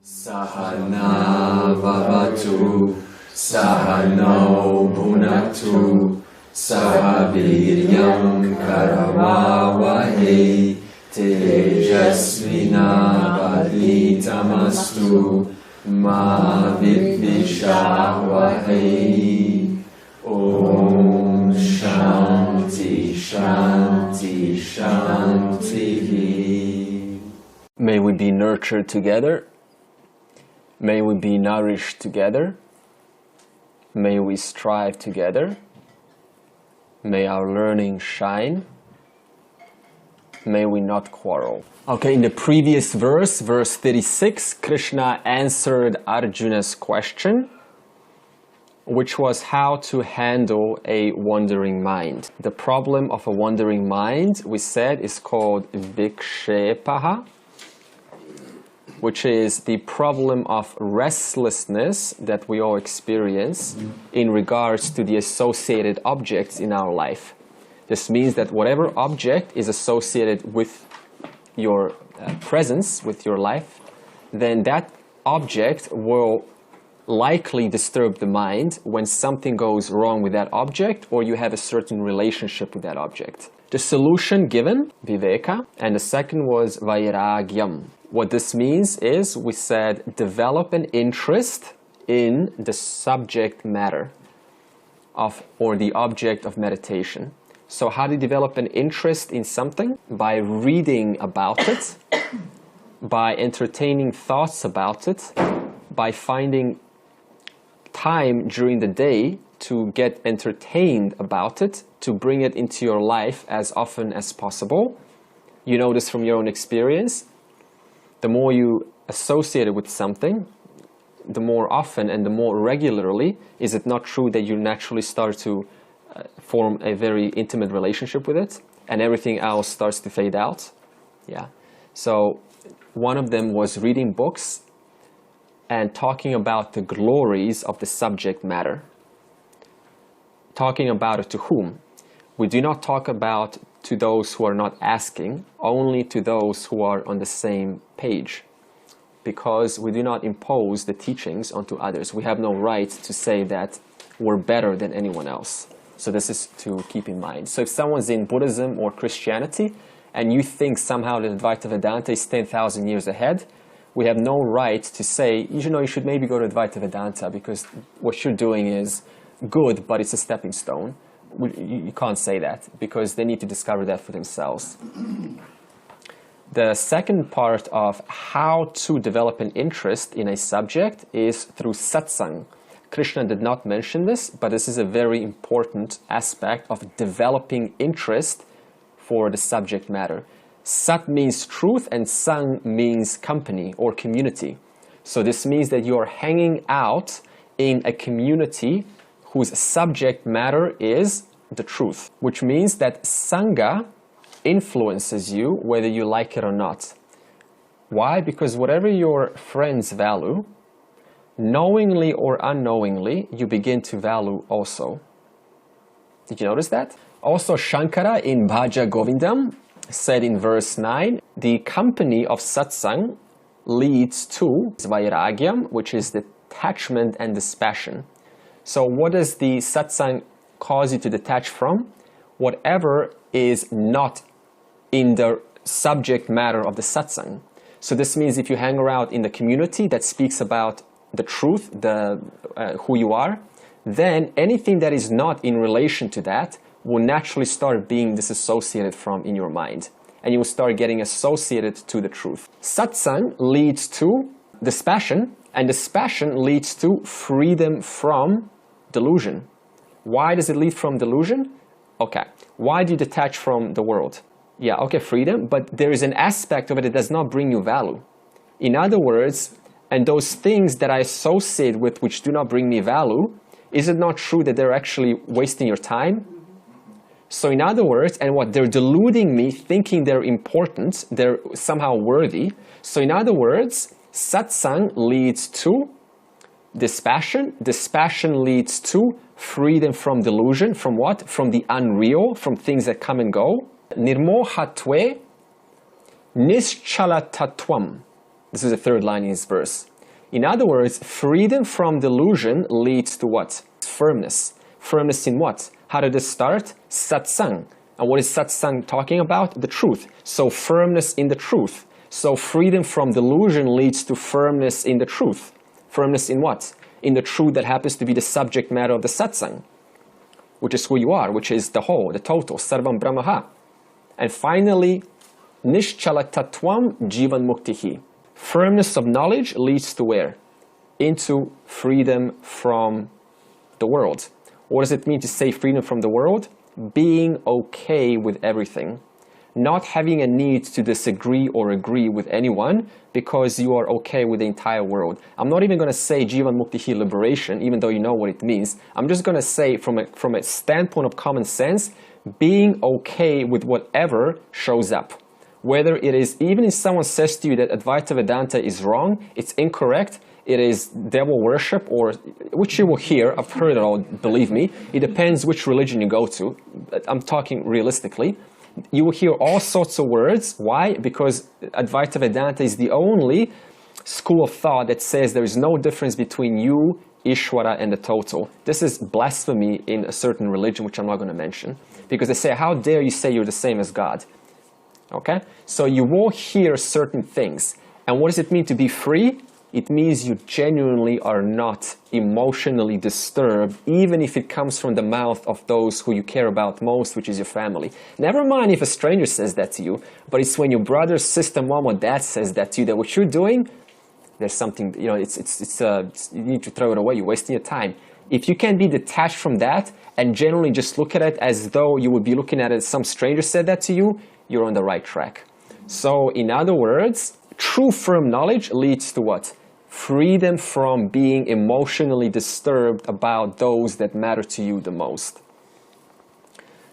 Sahana vavatu, sahano bhunaktu, sahaviryam karavavahe, tejasvinavaditamastu, ma vidvishavahe. Om Shanti Shanti Shanti. May we be nurtured together. May we be nourished together. May we strive together. May our learning shine. May we not quarrel. Okay, in the previous verse, verse 36, Krishna answered Arjuna's question, which was how to handle a wandering mind. The problem of a wandering mind, we said, is called vikshepaha, which is the problem of restlessness that we all experience in regards to the associated objects in our life. This means that whatever object is associated with your presence, with your life, then that object will likely disturb the mind when something goes wrong with that object or you have a certain relationship with that object. The solution given, viveka, and the second was vairagyam. What this means is, we said, develop an interest in the subject matter of, or the object of meditation. So how do you develop an interest in something? By reading about it, by entertaining thoughts about it, by finding time during the day to get entertained about it, to bring it into your life as often as possible. You know this from your own experience. The more you associate it with something, the more often and the more regularly, is it not true that you naturally start to form a very intimate relationship with it, and everything else starts to fade out? Yeah. So one of them was reading books and talking about the glories of the subject matter. Talking about it to whom? We do not talk about to those who are not asking, only to those who are on the same page. Because we do not impose the teachings onto others. We have no right to say that we're better than anyone else. So this is to keep in mind. So if someone's in Buddhism or Christianity, and you think somehow that Advaita Vedanta is 10,000 years ahead, we have no right to say, you know, you should maybe go to Advaita Vedanta because what you're doing is good, but it's a stepping stone. You can't say that because they need to discover that for themselves. The second part of how to develop an interest in a subject is through satsang. Krishna did not mention this, but this is a very important aspect of developing interest for the subject matter. Sat means truth and sang means company or community. So this means that you are hanging out in a community whose subject matter is the truth, which means that sangha influences you whether you like it or not. Why? Because whatever your friends value, knowingly or unknowingly, you begin to value also. Did you notice that? Also, Shankara in Bhaja Govindam said in verse 9, the company of satsang leads to vairagyam, which is detachment and dispassion. So what does the satsang cause you to detach from? Whatever is not in the subject matter of the satsang. So this means if you hang around in the community that speaks about the truth, who you are, then anything that is not in relation to that will naturally start being disassociated from in your mind. And you will start getting associated to the truth. Satsang leads to dispassion, and dispassion leads to freedom from delusion. Why does it lead from delusion? Okay. Why do you detach from the world? Yeah, okay, freedom, but there is an aspect of it that does not bring you value. In other words, and those things that I associate with which do not bring me value, is it not true that they're actually wasting your time? So in other words, and what they're deluding me, thinking they're important, they're somehow worthy. So in other words, satsang leads to dispassion. Dispassion leads to freedom from delusion. From what? From the unreal, from things that come and go. Nirmohatve nischalatatvam. This is the third line in this verse. In other words, freedom from delusion leads to what? Firmness. Firmness in what? How did this start? Satsang. And what is satsang talking about? The truth. So firmness in the truth. So freedom from delusion leads to firmness in the truth. Firmness in what? In the truth that happens to be the subject matter of the satsang, which is who you are, which is the whole, the total, sarvam brahmaha. And finally, nischala tattvam jivan muktihi. Firmness of knowledge leads to where? Into freedom from the world. What does it mean to say freedom from the world? Being okay with everything. Not having a need to disagree or agree with anyone because you are okay with the entire world. I'm not even going to say Jivan Muktihi, liberation, even though you know what it means. I'm just going to say from a standpoint of common sense, being okay with whatever shows up. Whether it is, even if someone says to you that Advaita Vedanta is wrong, it's incorrect, it is devil worship, or which you will hear, I've heard it all, believe me. It depends which religion you go to. I'm talking realistically. You will hear all sorts of words. Why? Because Advaita Vedanta is the only school of thought that says there is no difference between you, Ishvara, and the total. This is blasphemy in a certain religion, which I'm not going to mention. Because they say, how dare you say you're the same as God? Okay? So you will hear certain things. And what does it mean to be free? It means you genuinely are not emotionally disturbed, even if it comes from the mouth of those who you care about most, which is your family. Never mind if a stranger says that to you, but it's when your brother, sister, mom, or dad says that to you, that what you're doing, there's something, you know, you need to throw it away. You're wasting your time. If you can be detached from that and generally just look at it as though you would be looking at it as some stranger said that to you, you're on the right track. So, in other words, true firm knowledge leads to what? Freedom from being emotionally disturbed about those that matter to you the most.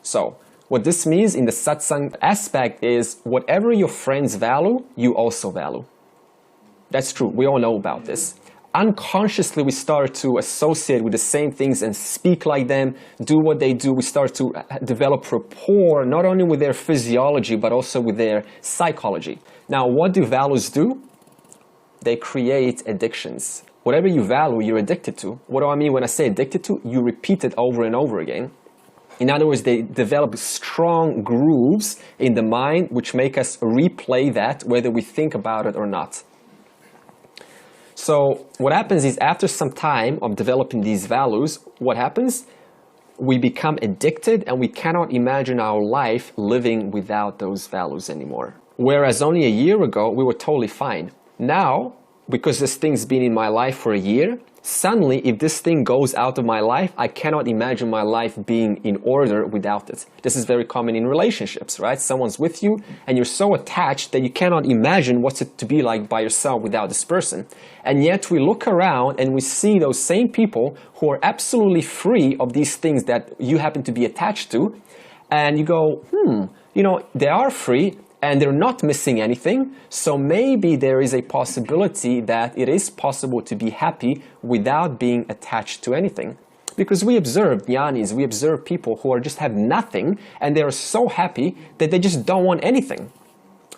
So, what this means in the satsang aspect is whatever your friends value, you also value. That's true. We all know about this. Unconsciously, we start to associate with the same things and speak like them, do what they do. We start to develop rapport, not only with their physiology, but also with their psychology. Now, what do values do? They create addictions. Whatever you value, you're addicted to. What do I mean when I say addicted to? You repeat it over and over again. In other words, they develop strong grooves in the mind which make us replay that whether we think about it or not. So what happens is after some time of developing these values, what happens? We become addicted and we cannot imagine our life living without those values anymore. Whereas only a year ago, we were totally fine. Now, because this thing's been in my life for a year, suddenly if this thing goes out of my life, I cannot imagine my life being in order without it. This is very common in relationships, right? Someone's with you and you're so attached that you cannot imagine what's it to be like by yourself without this person. And yet we look around and we see those same people who are absolutely free of these things that you happen to be attached to. And you go, you know, they are free. And they're not missing anything, so maybe there is a possibility that it is possible to be happy without being attached to anything. Because we observe jnanis, we observe people who are just have nothing, and they are so happy that they just don't want anything.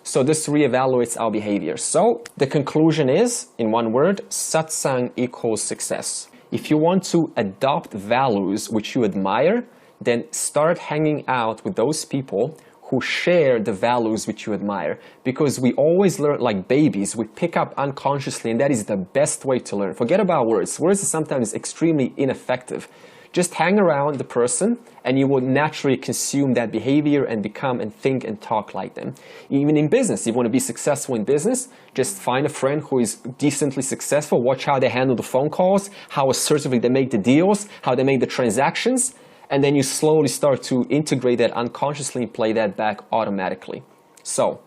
So this reevaluates our behavior. So the conclusion is, in one word, satsang equals success. If you want to adopt values which you admire, then start hanging out with those people who share the values which you admire. Because we always learn like babies, we pick up unconsciously, and that is the best way to learn. Forget about words. Words are sometimes extremely ineffective. Just hang around the person and you will naturally consume that behavior and become and think and talk like them. Even in business, if you want to be successful in business, just find a friend who is decently successful, watch how they handle the phone calls, how assertively they make the deals, how they make the transactions, and then you slowly start to integrate that unconsciously and play that back automatically. So,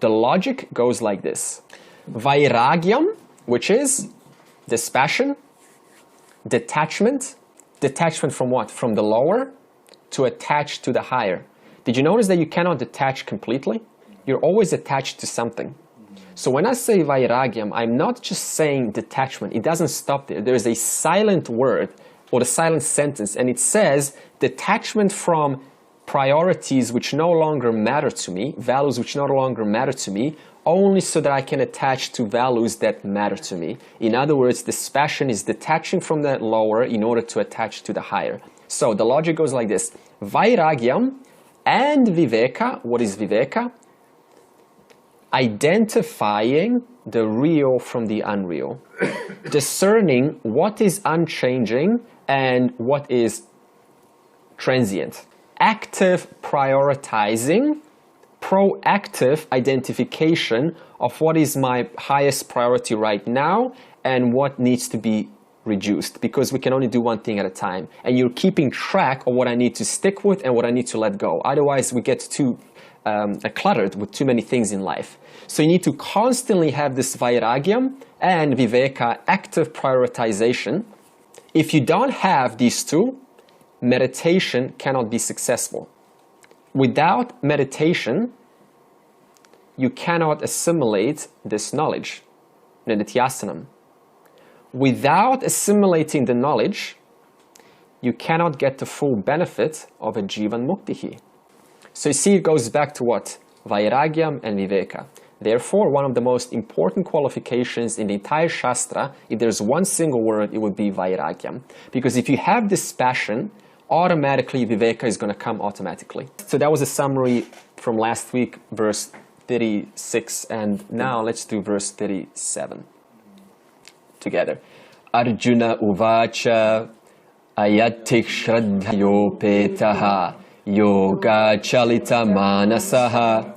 the logic goes like this. Vairagyam, which is dispassion, detachment. Detachment from what? From the lower to attach to the higher. Did you notice that you cannot detach completely? You're always attached to something. So when I say vairagyam, I'm not just saying detachment. It doesn't stop there. There is a silent word or the silent sentence, and it says detachment from priorities which no longer matter to me, values which no longer matter to me, only so that I can attach to values that matter to me. In other words, this passion is detaching from the lower in order to attach to the higher. So the logic goes like this. Vairagyam and viveka. What is viveka? Identifying the real from the unreal. Discerning what is unchanging and what is transient. Active prioritizing, proactive identification of what is my highest priority right now and what needs to be reduced, because we can only do one thing at a time. And you're keeping track of what I need to stick with and what I need to let go. Otherwise, we get too cluttered with too many things in life. So you need to constantly have this vairagyam and viveka, active prioritization. If you don't have these two, meditation cannot be successful. Without meditation, you cannot assimilate this knowledge, nididhyasanam. Without assimilating the knowledge, you cannot get the full benefit of a jivan muktihi. So you see, it goes back to what? Vairagyam and viveka. Therefore, one of the most important qualifications in the entire Shastra, if there's one single word, it would be vairagyam. Because if you have this passion, automatically viveka is going to come automatically. So that was a summary from last week, verse 36, and now let's do verse 37 together. Arjuna uvacha ayatik shraddhayopetaha yoga chalita manasaha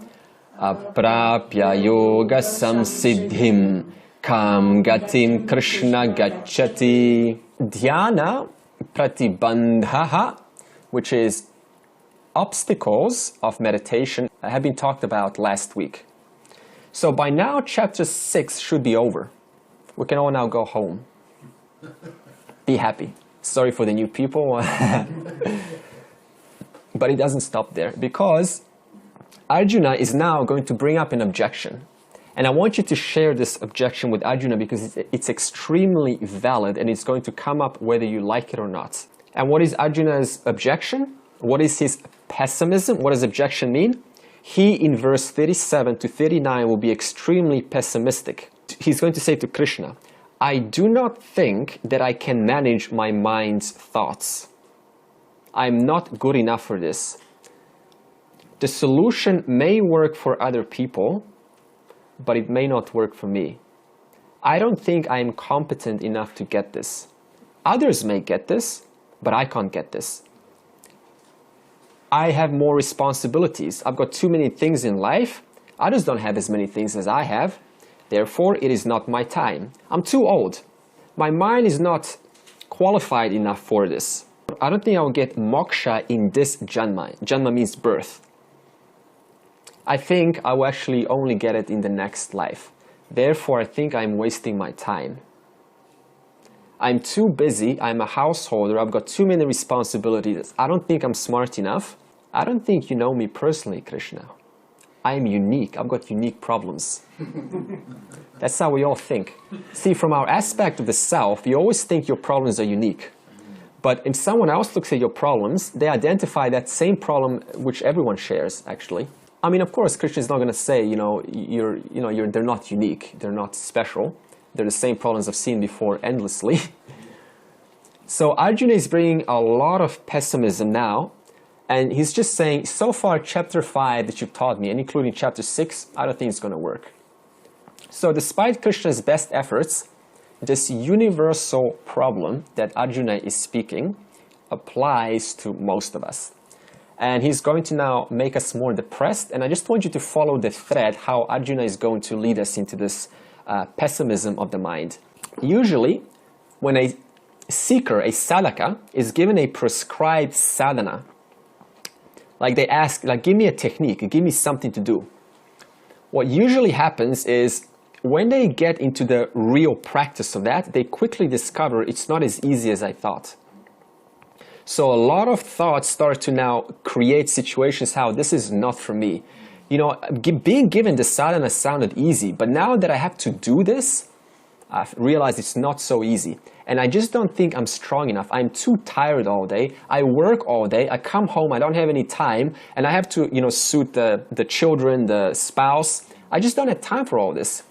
aprapya yoga samsiddhim kam gatim Krishna gacchati. Dhyana pratibandhaha, which is obstacles of meditation, have been talked about last week. So by now, chapter 6 should be over. We can all now go home. Be happy. Sorry for the new people. But it doesn't stop there, because Arjuna is now going to bring up an objection. And I want you to share this objection with Arjuna because it's extremely valid and it's going to come up whether you like it or not. And what is Arjuna's objection? What is his pessimism? What does objection mean? He, in verse 37 to 39, will be extremely pessimistic. He's going to say to Krishna, I do not think that I can manage my mind's thoughts. I'm not good enough for this. The solution may work for other people, but it may not work for me. I don't think I am competent enough to get this. Others may get this, but I can't get this. I have more responsibilities. I've got too many things in life. Others don't have as many things as I have. Therefore, it is not my time. I'm too old. My mind is not qualified enough for this. I don't think I will get moksha in this janma. Janma means birth. I think I will actually only get it in the next life. Therefore, I think I'm wasting my time. I'm too busy. I'm a householder. I've got too many responsibilities. I don't think I'm smart enough. I don't think you know me personally, Krishna. I am unique. I've got unique problems. That's how we all think. See, from our aspect of the self, you always think your problems are unique. But if someone else looks at your problems, they identify that same problem which everyone shares, actually. I mean, of course, Krishna is not going to say, they're not unique, they're not special. They're the same problems I've seen before endlessly. So Arjuna is bringing a lot of pessimism now, and he's just saying, so far, chapter 5 that you've taught me, and including chapter 6, I don't think it's going to work. So despite Krishna's best efforts, this universal problem that Arjuna is speaking applies to most of us. And he's going to now make us more depressed. And I just want you to follow the thread, how Arjuna is going to lead us into this pessimism of the mind. Usually, when a seeker, a sadhaka, is given a prescribed sadhana, like they ask, give me a technique, give me something to do. What usually happens is, when they get into the real practice of that, they quickly discover it's not as easy as I thought. So a lot of thoughts start to now create situations how this is not for me. Being given the sadhana sounded easy, but now that I have to do this, I've realized it's not so easy. and I just don't think I'm strong enough. I'm too tired all day. I work all day. I come home. I don't have any time, and I have to, suit the children, the spouse. I just don't have time for all this.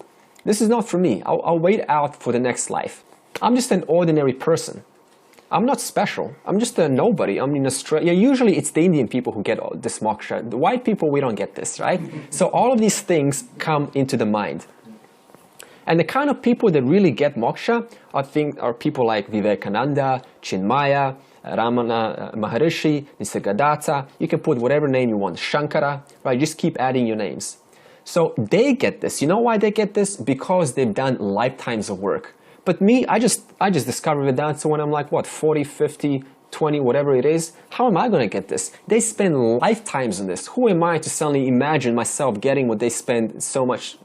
This is not for me. I'll wait out for the next life. I'm just an ordinary person. I'm not special. I'm just a nobody. I'm in Australia. Usually it's the Indian people who get this moksha. The white people, we don't get this, right? So all of these things come into the mind. And the kind of people that really get moksha are people like Vivekananda, Chinmaya, Ramana Maharishi, Nisargadatta. You can put whatever name you want. Shankara, right? Just keep adding your names. So they get this. You know why they get this? Because they've done lifetimes of work. But me, I just discovered Vedanta when I'm like, what, 40, 50, 20, whatever it is. How am I going to get this? They spend lifetimes on this. Who am I to suddenly imagine myself getting what they spend so much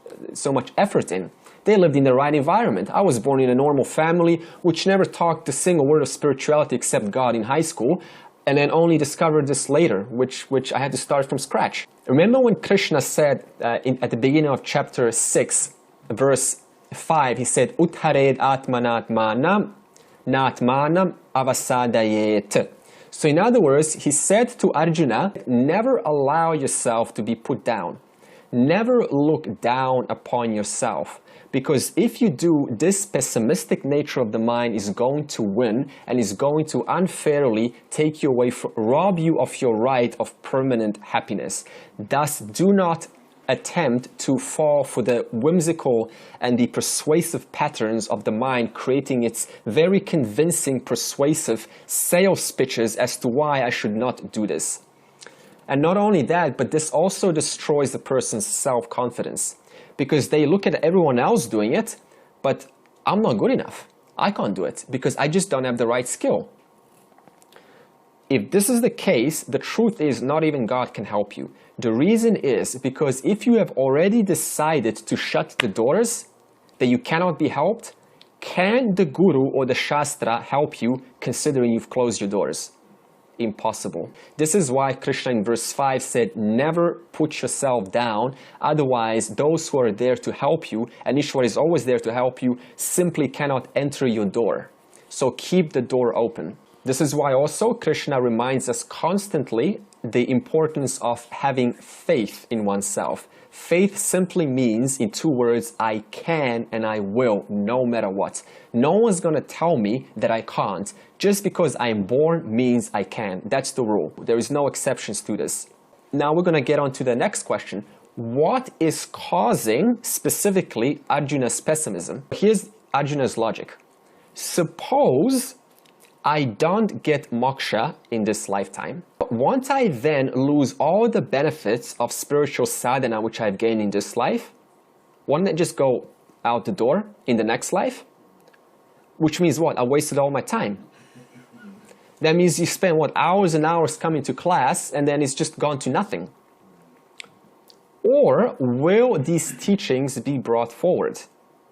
effort in? They lived in the right environment. I was born in a normal family, which never talked a single word of spirituality except God in high school, and then only discovered this later, which I had to start from scratch. Remember when Krishna said at the beginning of chapter 6, verse 5, he said, Uthared atmanatmanam natmanam avasadayet. So in other words, he said to Arjuna, never allow yourself to be put down. Never look down upon yourself. Because if you do, this pessimistic nature of the mind is going to win and is going to unfairly take you away, rob you of your right of permanent happiness. Thus, do not attempt to fall for the whimsical and the persuasive patterns of the mind, creating its very convincing, persuasive sales pitches as to why I should not do this. And not only that, but this also destroys the person's self-confidence, because they look at everyone else doing it, but I'm not good enough. I can't do it because I just don't have the right skill. If this is the case, the truth is not even God can help you. The reason is because if you have already decided to shut the doors, that you cannot be helped, can the Guru or the Shastra help you considering you've closed your doors? Impossible. This is why Krishna in verse 5 said, never put yourself down, otherwise those who are there to help you, and Ishwar is always there to help you, simply cannot enter your door. So keep the door open. This is why also Krishna reminds us constantly the importance of having faith in oneself. Faith simply means, in two words, I can and I will, no matter what. No one's going to tell me that I can't. Just because I'm born means I can. That's the rule. There is no exceptions to this. Now we're going to get on to the next question. What is causing, specifically, Arjuna's pessimism? Here's Arjuna's logic. Suppose I don't get moksha in this lifetime. Once I then lose all the benefits of spiritual sadhana which I've gained in this life, won't it just go out the door in the next life? Which means what? I wasted all my time. That means you spend, what, hours and hours coming to class and then it's just gone to nothing. Or will these teachings be brought forward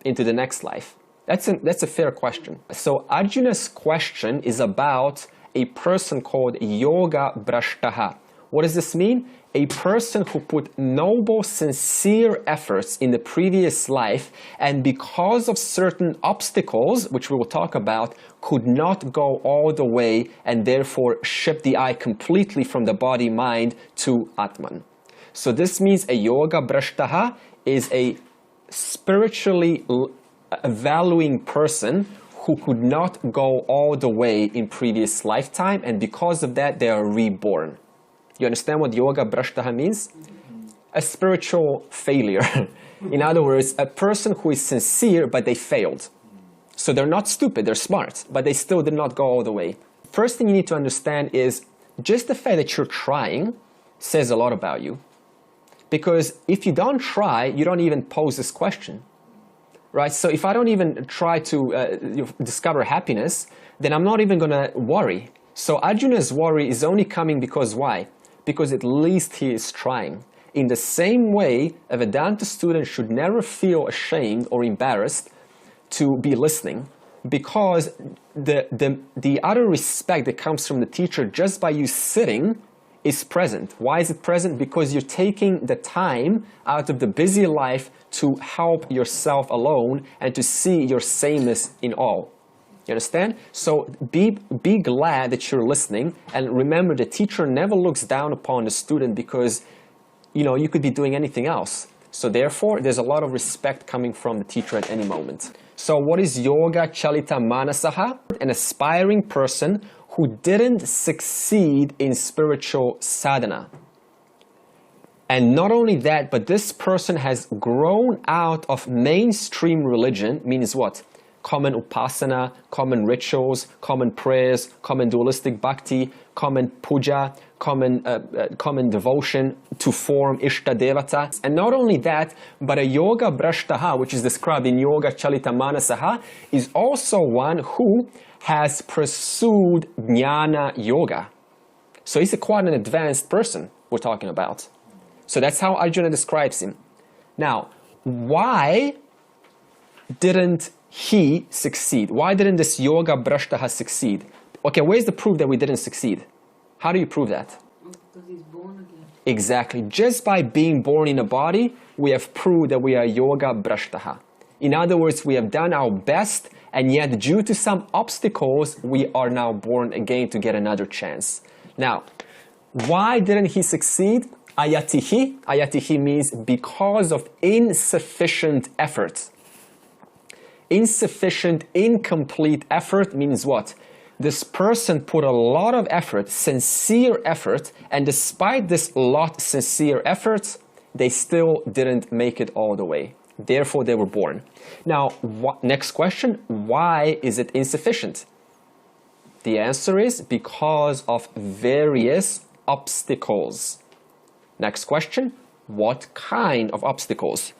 into the next life? That's a fair question. So Arjuna's question is about a person called Yoga Brashtaha. What does this mean? A person who put noble, sincere efforts in the previous life and because of certain obstacles, which we will talk about, could not go all the way and therefore shift the eye completely from the body-mind to Atman. So this means a Yoga Brashtaha is a spiritually valuing person who could not go all the way in previous lifetime, and because of that they are reborn. You understand what Yoga Brashtaha means? A spiritual failure. In other words, a person who is sincere but they failed. So they're not stupid, they're smart, but they still did not go all the way. First thing you need to understand is just the fact that you're trying says a lot about you. Because if you don't try, you don't even pose this question. Right? So if I don't even try to discover happiness, then I'm not even going to worry. So Arjuna's worry is only coming because why? Because at least he is trying. In the same way, a Vedanta student should never feel ashamed or embarrassed to be listening, because the utter respect that comes from the teacher just by you sitting is present. Why is it present? Because you're taking the time out of the busy life to help yourself alone and to see your sameness in all. You understand? So be glad that you're listening, and remember the teacher never looks down upon the student because, you know, you could be doing anything else. So therefore, there's a lot of respect coming from the teacher at any moment. So what is Yoga Chalita Manasaha? An aspiring person who didn't succeed in spiritual sadhana. And not only that, but this person has grown out of mainstream religion, means what? Common upasana, common rituals, common prayers, common dualistic bhakti, common puja, common devotion to form Ishta Devata. And not only that, but a Yoga Brashtaha, which is described in Yoga Chalita Manasaha, is also one who has pursued Jnana Yoga. So he's quite an advanced person we're talking about. So that's how Arjuna describes him. Now, why didn't he succeed? Why didn't this Yoga Brashtaha succeed? Okay, where's the proof that we didn't succeed? How do you prove that? Because he's born again. Exactly. Just by being born in a body, we have proved that we are Yoga Brashtaha. In other words, we have done our best, and yet due to some obstacles, we are now born again to get another chance. Now, why didn't he succeed? Ayatihi. Ayatihi means because of insufficient effort. Insufficient, incomplete effort means what? This person put a lot of effort, sincere effort, and despite this sincere effort, they still didn't make it all the way. Therefore, they were born. Now, next question, why is it insufficient? The answer is because of various obstacles. Next question, what kind of obstacles?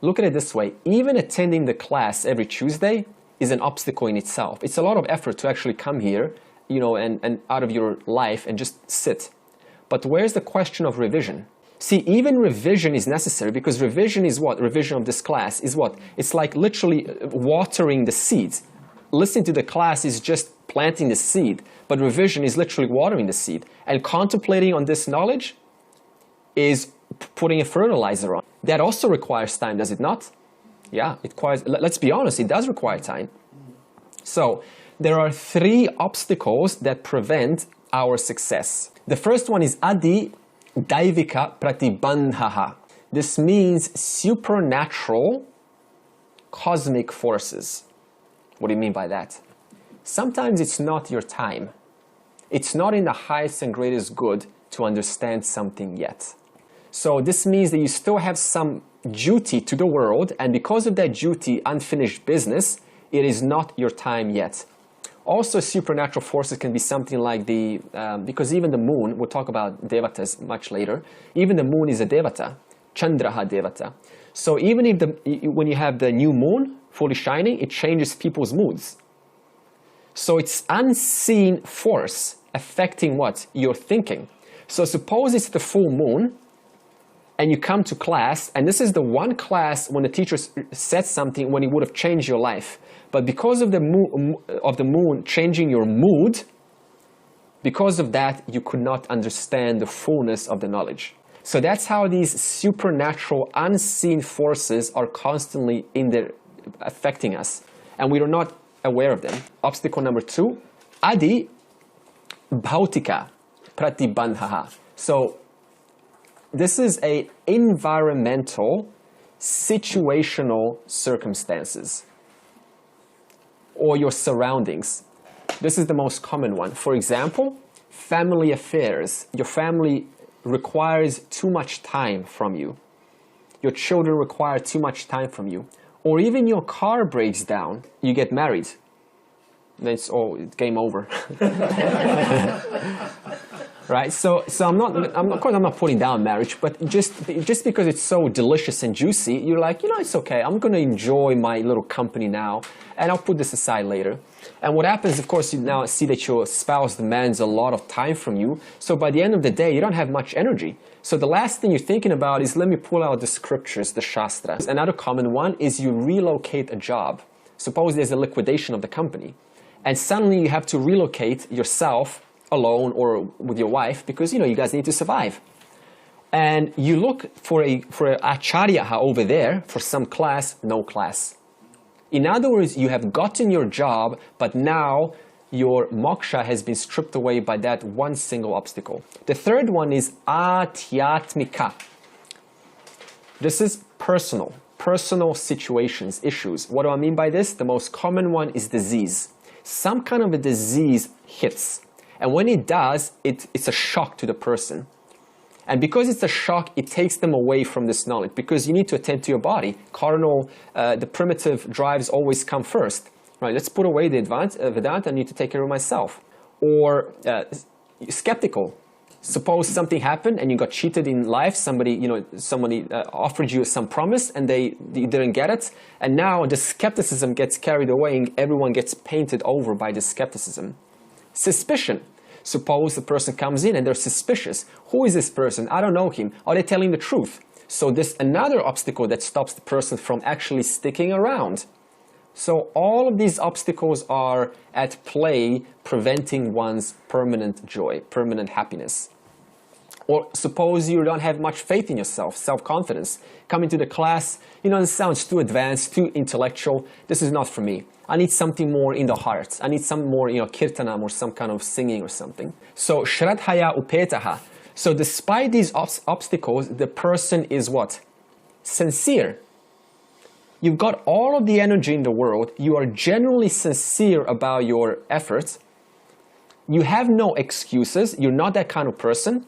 Look at it this way, even attending the class every Tuesday is an obstacle in itself. It's a lot of effort to actually come here, you know, and out of your life and just sit. But where's the question of revision? See, even revision is necessary because revision is what? Revision of this class is what? It's like literally watering the seeds. Listening to the class is just planting the seed, but revision is literally watering the seed. And contemplating on this knowledge is putting a fertilizer on. That also requires time, does it not? Yeah, it requires, let's be honest, it does require time. So, there are 3 obstacles that prevent our success. The first one is Adi Daivika Pratibandhaha. This means supernatural cosmic forces. What do you mean by that? Sometimes it's not your time. It's not in the highest and greatest good to understand something yet. So this means that you still have some duty to the world, and because of that duty, unfinished business, it is not your time yet. Also, supernatural forces can be something like because even the moon, we'll talk about devatas much later, even the moon is a devata, Chandraha devata. So even if when you have the new moon fully shining, it changes people's moods. So it's unseen force affecting what? Your thinking. So suppose it's the full moon, and you come to class, and this is the one class when the teacher said something when it would have changed your life. But because of the moon changing your mood, because of that, you could not understand the fullness of the knowledge. So that's how these supernatural, unseen forces are constantly in there affecting us, and we are not aware of them. Obstacle number 2, Adi Bhautika Pratibandhaha. So this is a environmental, situational circumstances, or your surroundings. This is the most common one. For example, family affairs. Your family requires too much time from you. Your children require too much time from you. Or even your car breaks down, you get married. Then it's game over. Right? So of course I'm not putting down marriage, but just because it's so delicious and juicy, you're like, you know, it's okay. I'm going to enjoy my little company now, and I'll put this aside later. And what happens, of course, you now see that your spouse demands a lot of time from you. So by the end of the day, you don't have much energy. So the last thing you're thinking about is, let me pull out the scriptures, the shastras. Another common one is you relocate a job. Suppose there's a liquidation of the company, and suddenly you have to relocate yourself alone or with your wife because, you know, you guys need to survive. And you look for a acharya over there for some class, no class. In other words, you have gotten your job, but now your moksha has been stripped away by that one single obstacle. The third one is atyatmika. This is personal situations, issues. What do I mean by this? The most common one is disease. Some kind of a disease hits. And when it does, it's a shock to the person. And because it's a shock, it takes them away from this knowledge, because you need to attend to your body. Carnal, the primitive drives always come first. Right, let's put away the advanced Vedanta, I need to take care of myself. Or skeptical. Suppose something happened and you got cheated in life, somebody offered you some promise and you didn't get it, and now the skepticism gets carried away and everyone gets painted over by the skepticism. Suspicion. Suppose the person comes in and they're suspicious. Who is this person? I don't know him. Are they telling the truth? So this another obstacle that stops the person from actually sticking around. So all of these obstacles are at play, preventing one's permanent joy, permanent happiness. Or suppose you don't have much faith in yourself, self-confidence. Coming to the class, this sounds too advanced, too intellectual. This is not for me. I need something more in the heart. I need some more, kirtanam or some kind of singing or something. So shraddhaya upetaha. So despite these obstacles, the person is what? Sincere. You've got all of the energy in the world. You are genuinely sincere about your efforts. You have no excuses. You're not that kind of person.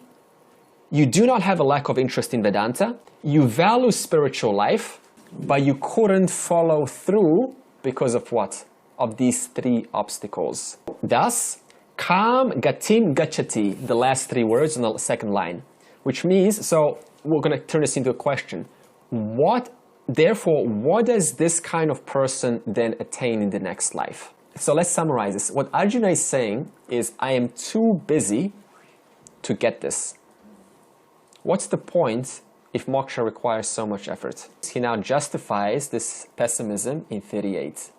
You do not have a lack of interest in Vedanta. You value spiritual life, but you couldn't follow through because of what? Of these three obstacles. Thus, kam gatim gachati, the last three words on the second line, which means, so we're going to turn this into a question. Therefore, what does this kind of person then attain in the next life? So let's summarize this. What Arjuna is saying is, I am too busy to get this. What's the point if moksha requires so much effort? He now justifies this pessimism in 38.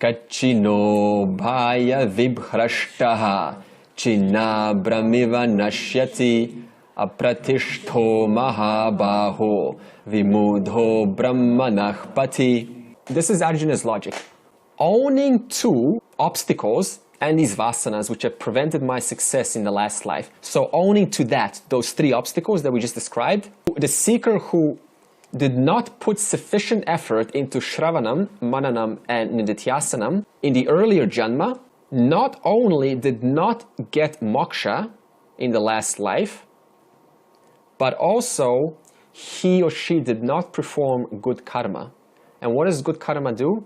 Kachino bhaya vibhrashtaha china brahmiva nashyati apratishto mahabaho vimudho brahmanah pati. This is Arjuna's logic. Owning two obstacles and these vasanas which have prevented my success in the last life. So owning to that, those three obstacles that we just described, the seeker who did not put sufficient effort into Shravanam, Mananam, and Nididhyasanam in the earlier Janma, not only did not get moksha in the last life, but also he or she did not perform good karma. And what does good karma do?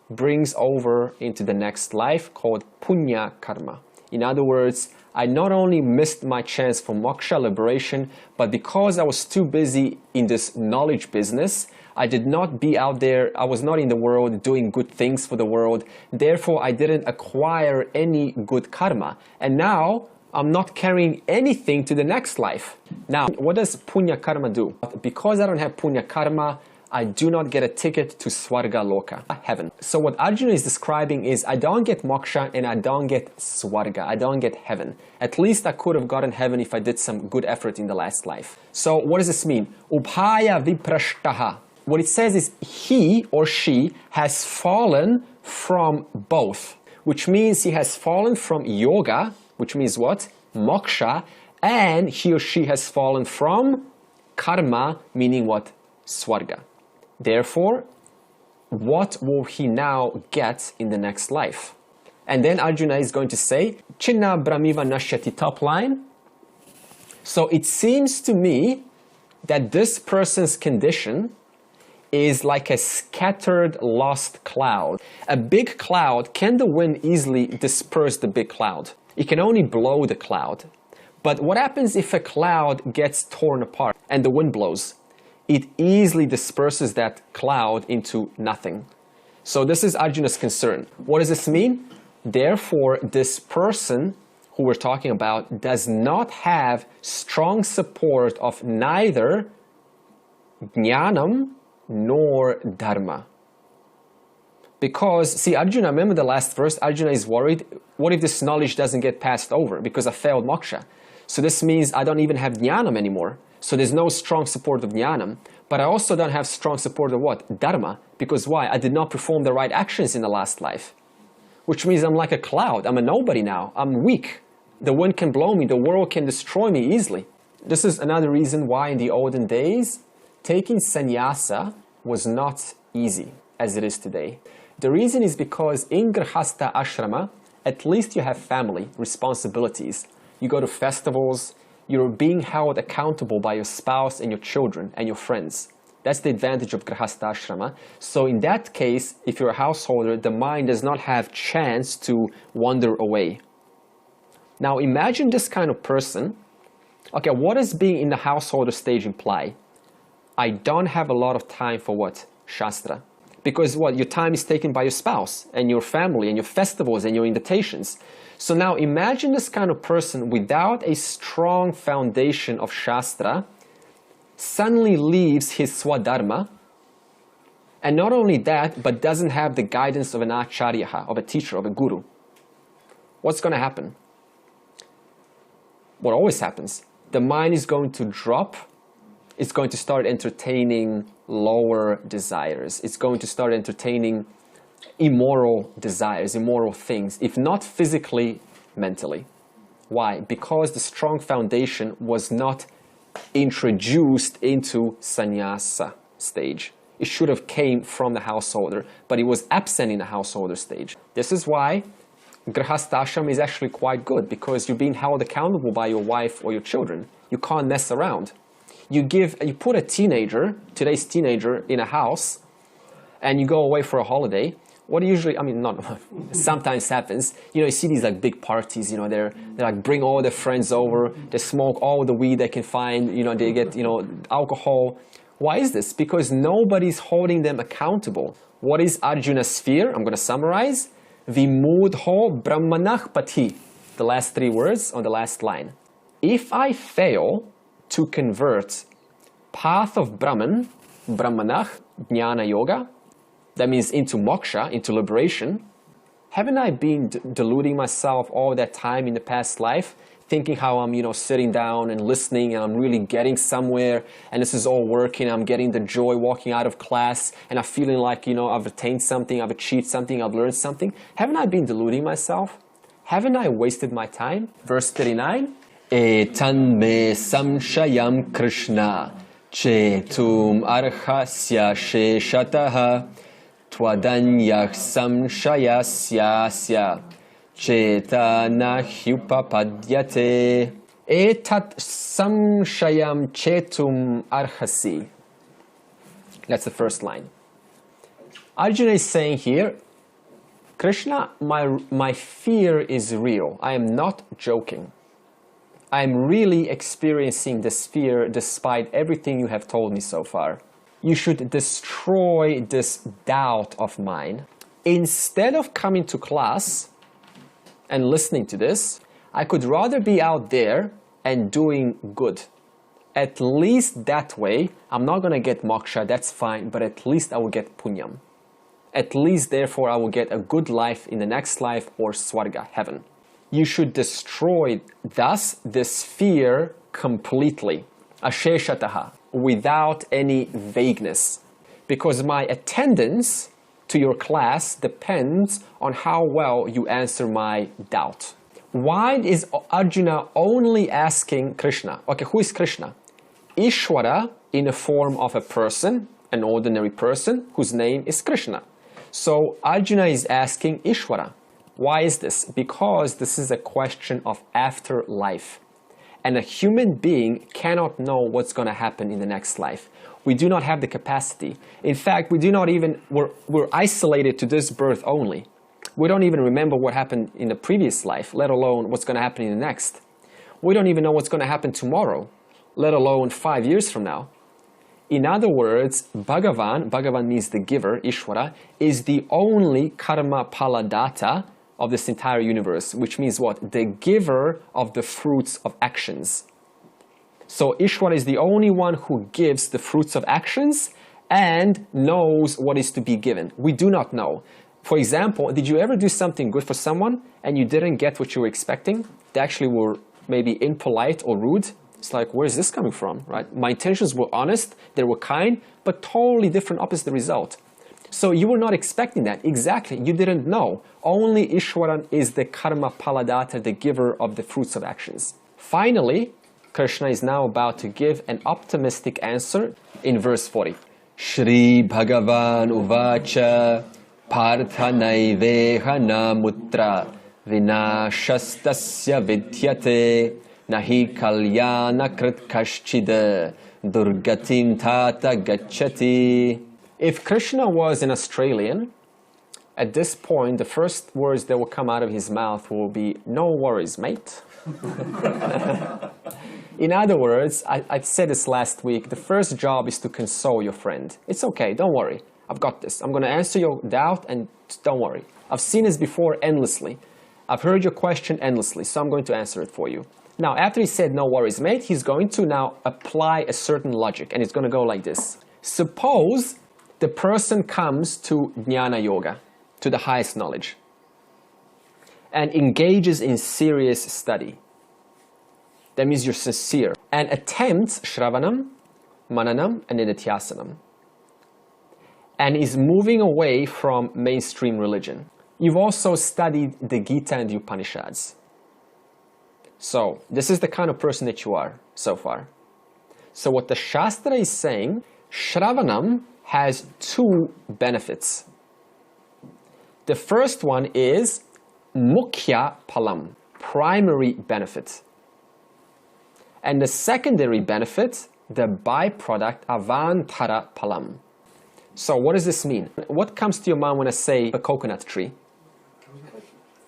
Brings over into the next life called punya karma. In other words, I not only missed my chance for moksha liberation, but because I was too busy in this knowledge business, I did not be out there, I was not in the world doing good things for the world, therefore I didn't acquire any good karma. And now, I'm not carrying anything to the next life. Now, what does punya karma do? Because I don't have punya karma, I do not get a ticket to Swarga Loka, heaven. So what Arjuna is describing is, I don't get moksha and I don't get Swarga, I don't get heaven. At least I could have gotten heaven if I did some good effort in the last life. So what does this mean? Ubhaya viprashtaha. What it says is, he or she has fallen from both, which means he has fallen from yoga, which means what? Moksha, and he or she has fallen from karma, meaning what? Swarga. Therefore, what will he now get in the next life? And then Arjuna is going to say, Chinna brahmiva nashyati, top line. So it seems to me that this person's condition is like a scattered, lost cloud. A big cloud, can the wind easily disperse the big cloud? It can only blow the cloud. But what happens if a cloud gets torn apart and the wind blows? It easily disperses that cloud into nothing. So this is Arjuna's concern. What does this mean? Therefore, this person who we're talking about does not have strong support of neither jnanam nor dharma. Because, see, Arjuna, remember the last verse, Arjuna is worried, what if this knowledge doesn't get passed over because I failed moksha? So this means I don't even have jnanam anymore. So there's no strong support of jnanam. But I also don't have strong support of what? Dharma. Because why? I did not perform the right actions in the last life. Which means I'm like a cloud. I'm a nobody now. I'm weak. The wind can blow me. The world can destroy me easily. This is another reason why in the olden days, taking sannyasa was not easy as it is today. The reason is because in Grihastha ashrama, at least you have family, responsibilities. You go to festivals, you're being held accountable by your spouse and your children and your friends. That's the advantage of Grihastha ashrama. So in that case, if you're a householder, the mind does not have chance to wander away. Now imagine this kind of person. Okay, what does being in the householder stage imply? I don't have a lot of time for what? Shastra. Because what? Your time is taken by your spouse and your family and your festivals and your invitations. So now imagine this kind of person without a strong foundation of Shastra suddenly leaves his Swadharma, and not only that, but doesn't have the guidance of an Acharya, of a teacher, of a guru. What's going to happen? What always happens? The mind is going to drop. It's going to start entertaining lower desires. It's going to start entertaining immoral desires, immoral things, if not physically, mentally. Why? Because the strong foundation was not introduced into sannyasa stage. It should have came from the householder, but it was absent in the householder stage. This is why Grihastha ashram is actually quite good, because you're being held accountable by your wife or your children. You can't mess around. You put a teenager, today's teenager, in a house, and you go away for a holiday. What usually, I mean, not sometimes happens. You know, you see these like big parties. You know, they like bring all their friends over. They smoke all the weed they can find. You know, they get alcohol. Why is this? Because nobody's holding them accountable. What is Arjuna's sphere? I'm going to summarize. Vimudho brahmanah pati. The last three words on the last line. If I fail to convert path of Brahman, Brahmanah, Jnana Yoga, that means into moksha, into liberation, haven't I been deluding myself all that time in the past life, thinking how I'm, sitting down and listening and I'm really getting somewhere and this is all working, I'm getting the joy walking out of class and I'm feeling like, I've attained something, I've achieved something, I've learned something. Haven't I been deluding myself? Haven't I wasted my time? Verse 39, Etan me samshayam Krishna chetum arhasya sheshataha twadanyah samshayasyasya chetana hyupapadyate etat samshayam chetum arhasi. That's the first line. Arjuna is saying here, Krishna, my fear is real. I am not joking. I am really experiencing this fear despite everything you have told me so far. You should destroy this doubt of mine. Instead of coming to class and listening to this, I could rather be out there and doing good. At least that way, I'm not going to get moksha, that's fine, but at least I will get punyam. At least, therefore, I will get a good life in the next life or swarga, heaven. You should destroy, thus, this fear completely, asheshataha, without any vagueness. Because my attendance to your class depends on how well you answer my doubt. Why is Arjuna only asking Krishna? Okay, who is Krishna? Ishvara in the form of a person, an ordinary person, whose name is Krishna. So Arjuna is asking Ishvara. Why is this? Because this is a question of afterlife. And a human being cannot know what's going to happen in the next life. We do not have the capacity. In fact, we're isolated to this birth only. We don't even remember what happened in the previous life, let alone what's going to happen in the next. We don't even know what's going to happen tomorrow, let alone 5 years from now. In other words, Bhagavan means the giver, Ishvara, is the only karma paladata of this entire universe, which means what? The giver of the fruits of actions. So Ishvara is the only one who gives the fruits of actions and knows what is to be given. We do not know. For example, did you ever do something good for someone and you didn't get what you were expecting? They actually were maybe impolite or rude. It's like, where's this coming from, right? My intentions were honest, they were kind, but totally different, opposite result. So you were not expecting that. Exactly, you didn't know. Only Ishwaran is the karma paladata, the giver of the fruits of actions. Finally, Krishna is now about to give an optimistic answer in verse 40. Shri Bhagavan Uvacha Partha Naiveha Namutra Vinashastasya Vidyate Nahi Kalyana Krit Kashchida Durgatim Tata Gachati. If Krishna was an Australian, at this point, the first words that will come out of his mouth will be, "No worries, mate." In other words, I said this last week, the first job is to console your friend. It's okay, don't worry. I've got this. I'm going to answer your doubt and don't worry. I've seen this before endlessly. I've heard your question endlessly, so I'm going to answer it for you. Now, after he said, "No worries, mate," he's going to now apply a certain logic, and it's going to go like this. Suppose the person comes to Jnana Yoga, to the highest knowledge, and engages in serious study. That means you're sincere, and attempts Shravanam, Mananam, and Nididhyasanam, and is moving away from mainstream religion. You've also studied the Gita and the Upanishads. So, this is the kind of person that you are so far. So what the Shastra is saying, Shravanam has two benefits. The first one is Mukhya Palam, primary benefit. And the secondary benefit, the byproduct, Avantara Palam. So what does this mean? What comes to your mind when I say a coconut tree?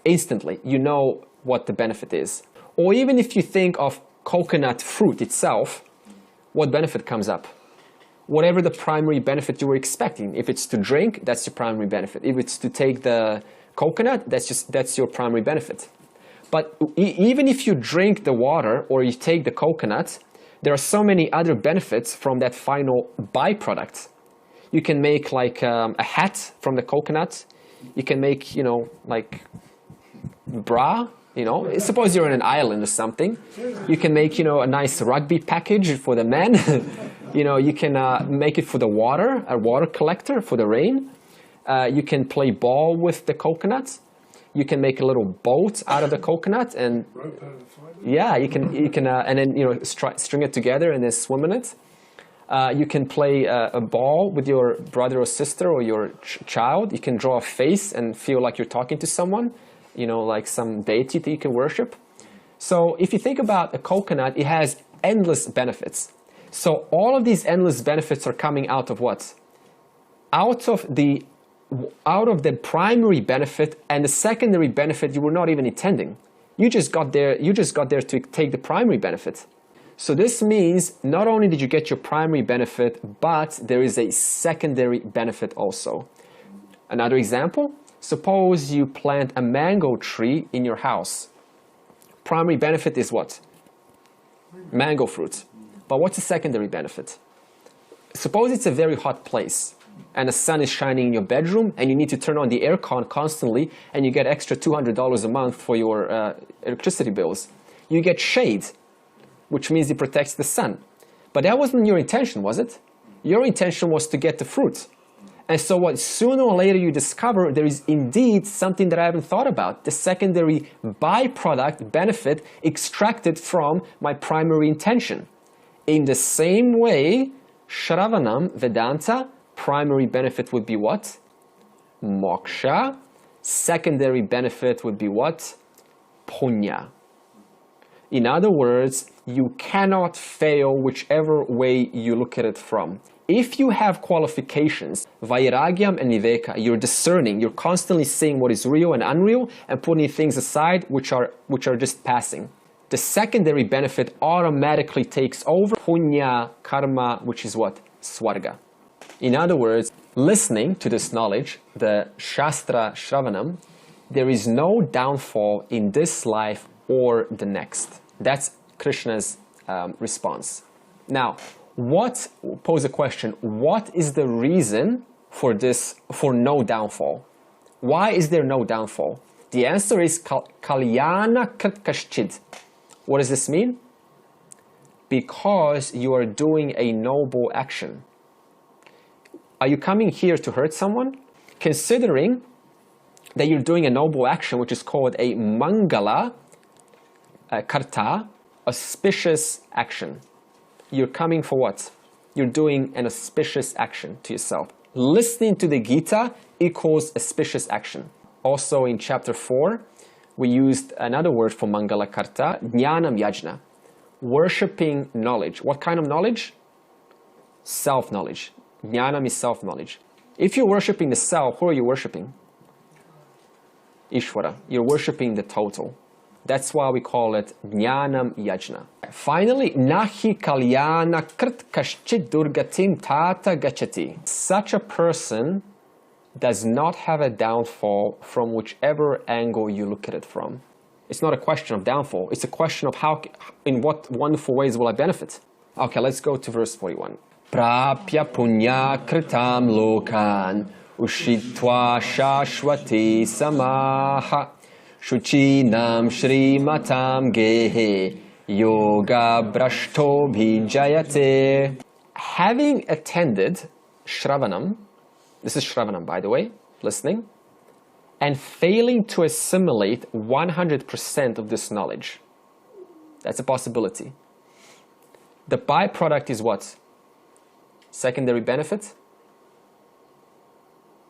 Instantly, you know what the benefit is. Or even if you think of coconut fruit itself, what benefit comes up? Whatever the primary benefit you were expecting. If it's to drink, that's your primary benefit. If it's to take the coconut, that's your primary benefit. But even if you drink the water or you take the coconut, there are so many other benefits from that final byproduct. You can make like a hat from the coconut. You can make, like bra. Suppose you're on an island or something. You can make, a nice rugby package for the men. You can make it for the water, a water collector for the rain. You can play ball with the coconut. You can make a little boat out of the coconut, and yeah, you can, and then string it together and then swim in it. You can play a ball with your brother or sister or your child. You can draw a face and feel like you're talking to someone. Like some deity that you can worship. So if you think about a coconut, it has endless benefits. So all of these endless benefits are coming out of what? Out of the primary benefit and the secondary benefit you were not even intending. You just got there to take the primary benefit. So this means not only did you get your primary benefit, but there is a secondary benefit also. Another example, suppose you plant a mango tree in your house. Primary benefit is what? Mango fruit. But what's the secondary benefit? Suppose it's a very hot place and the sun is shining in your bedroom and you need to turn on the aircon constantly and you get extra $200 a month for your electricity bills. You get shade, which means it protects the sun. But that wasn't your intention, was it? Your intention was to get the fruit. And so what? Sooner or later you discover there is indeed something that I haven't thought about. The secondary byproduct benefit extracted from my primary intention. In the same way, Shravanam, Vedanta, primary benefit would be what? Moksha. Secondary benefit would be what? Punya. In other words, you cannot fail whichever way you look at it from. If you have qualifications, vairagyam and viveka, you're discerning, you're constantly seeing what is real and unreal and putting things aside which are just passing. The secondary benefit automatically takes over punya, karma, which is what? Swarga. In other words, listening to this knowledge, the Shastra Shravanam, there is no downfall in this life or the next. That's Krishna's response. Now, pose a question, what is the reason for no downfall? Why is there no downfall? The answer is Kalyana Kaschid. What does this mean? because you are doing a noble action. Are you coming here to hurt someone? Considering that you're doing a noble action, which is called a mangala karta, auspicious action. You're coming for what? You're doing an auspicious action to yourself. Listening to the Gita equals auspicious action. Also in chapter 4, we used another word for mangala karta, jnanam yajna. Worshipping knowledge. What kind of knowledge? Self-knowledge. Jnanam is self-knowledge. If you're worshipping the self, who are you worshipping? Ishvara. You're worshipping the total. That's why we call it Jnanam Yajna. Finally, Nahi Kalyana Krit Kashchit Durgatim Tata Gachati. Such a person does not have a downfall from whichever angle you look at it from. It's not a question of downfall. It's a question of how, in what wonderful ways will I benefit. Okay, let's go to verse 41. Prapya punya kritam lokan ushitva shashwati samaha shuchinam shrimatam gehe yoga brashto bhijayate. Having attended Shravanam, this is Shravanam by the way, listening, and failing to assimilate 100% of this knowledge. That's a possibility. The byproduct is what? Secondary benefit?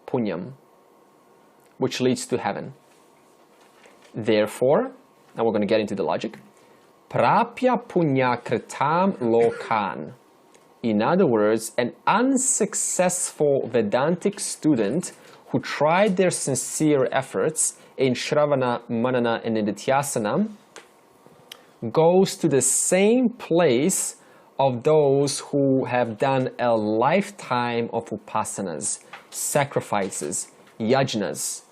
Punyam, which leads to heaven. Therefore, now we're going to get into the logic, prapya punya kritam lokan. In other words, an unsuccessful Vedantic student who tried their sincere efforts in Shravana, Manana, and Nididhyasana goes to the same place of those who have done a lifetime of upasanas, sacrifices, yajnas,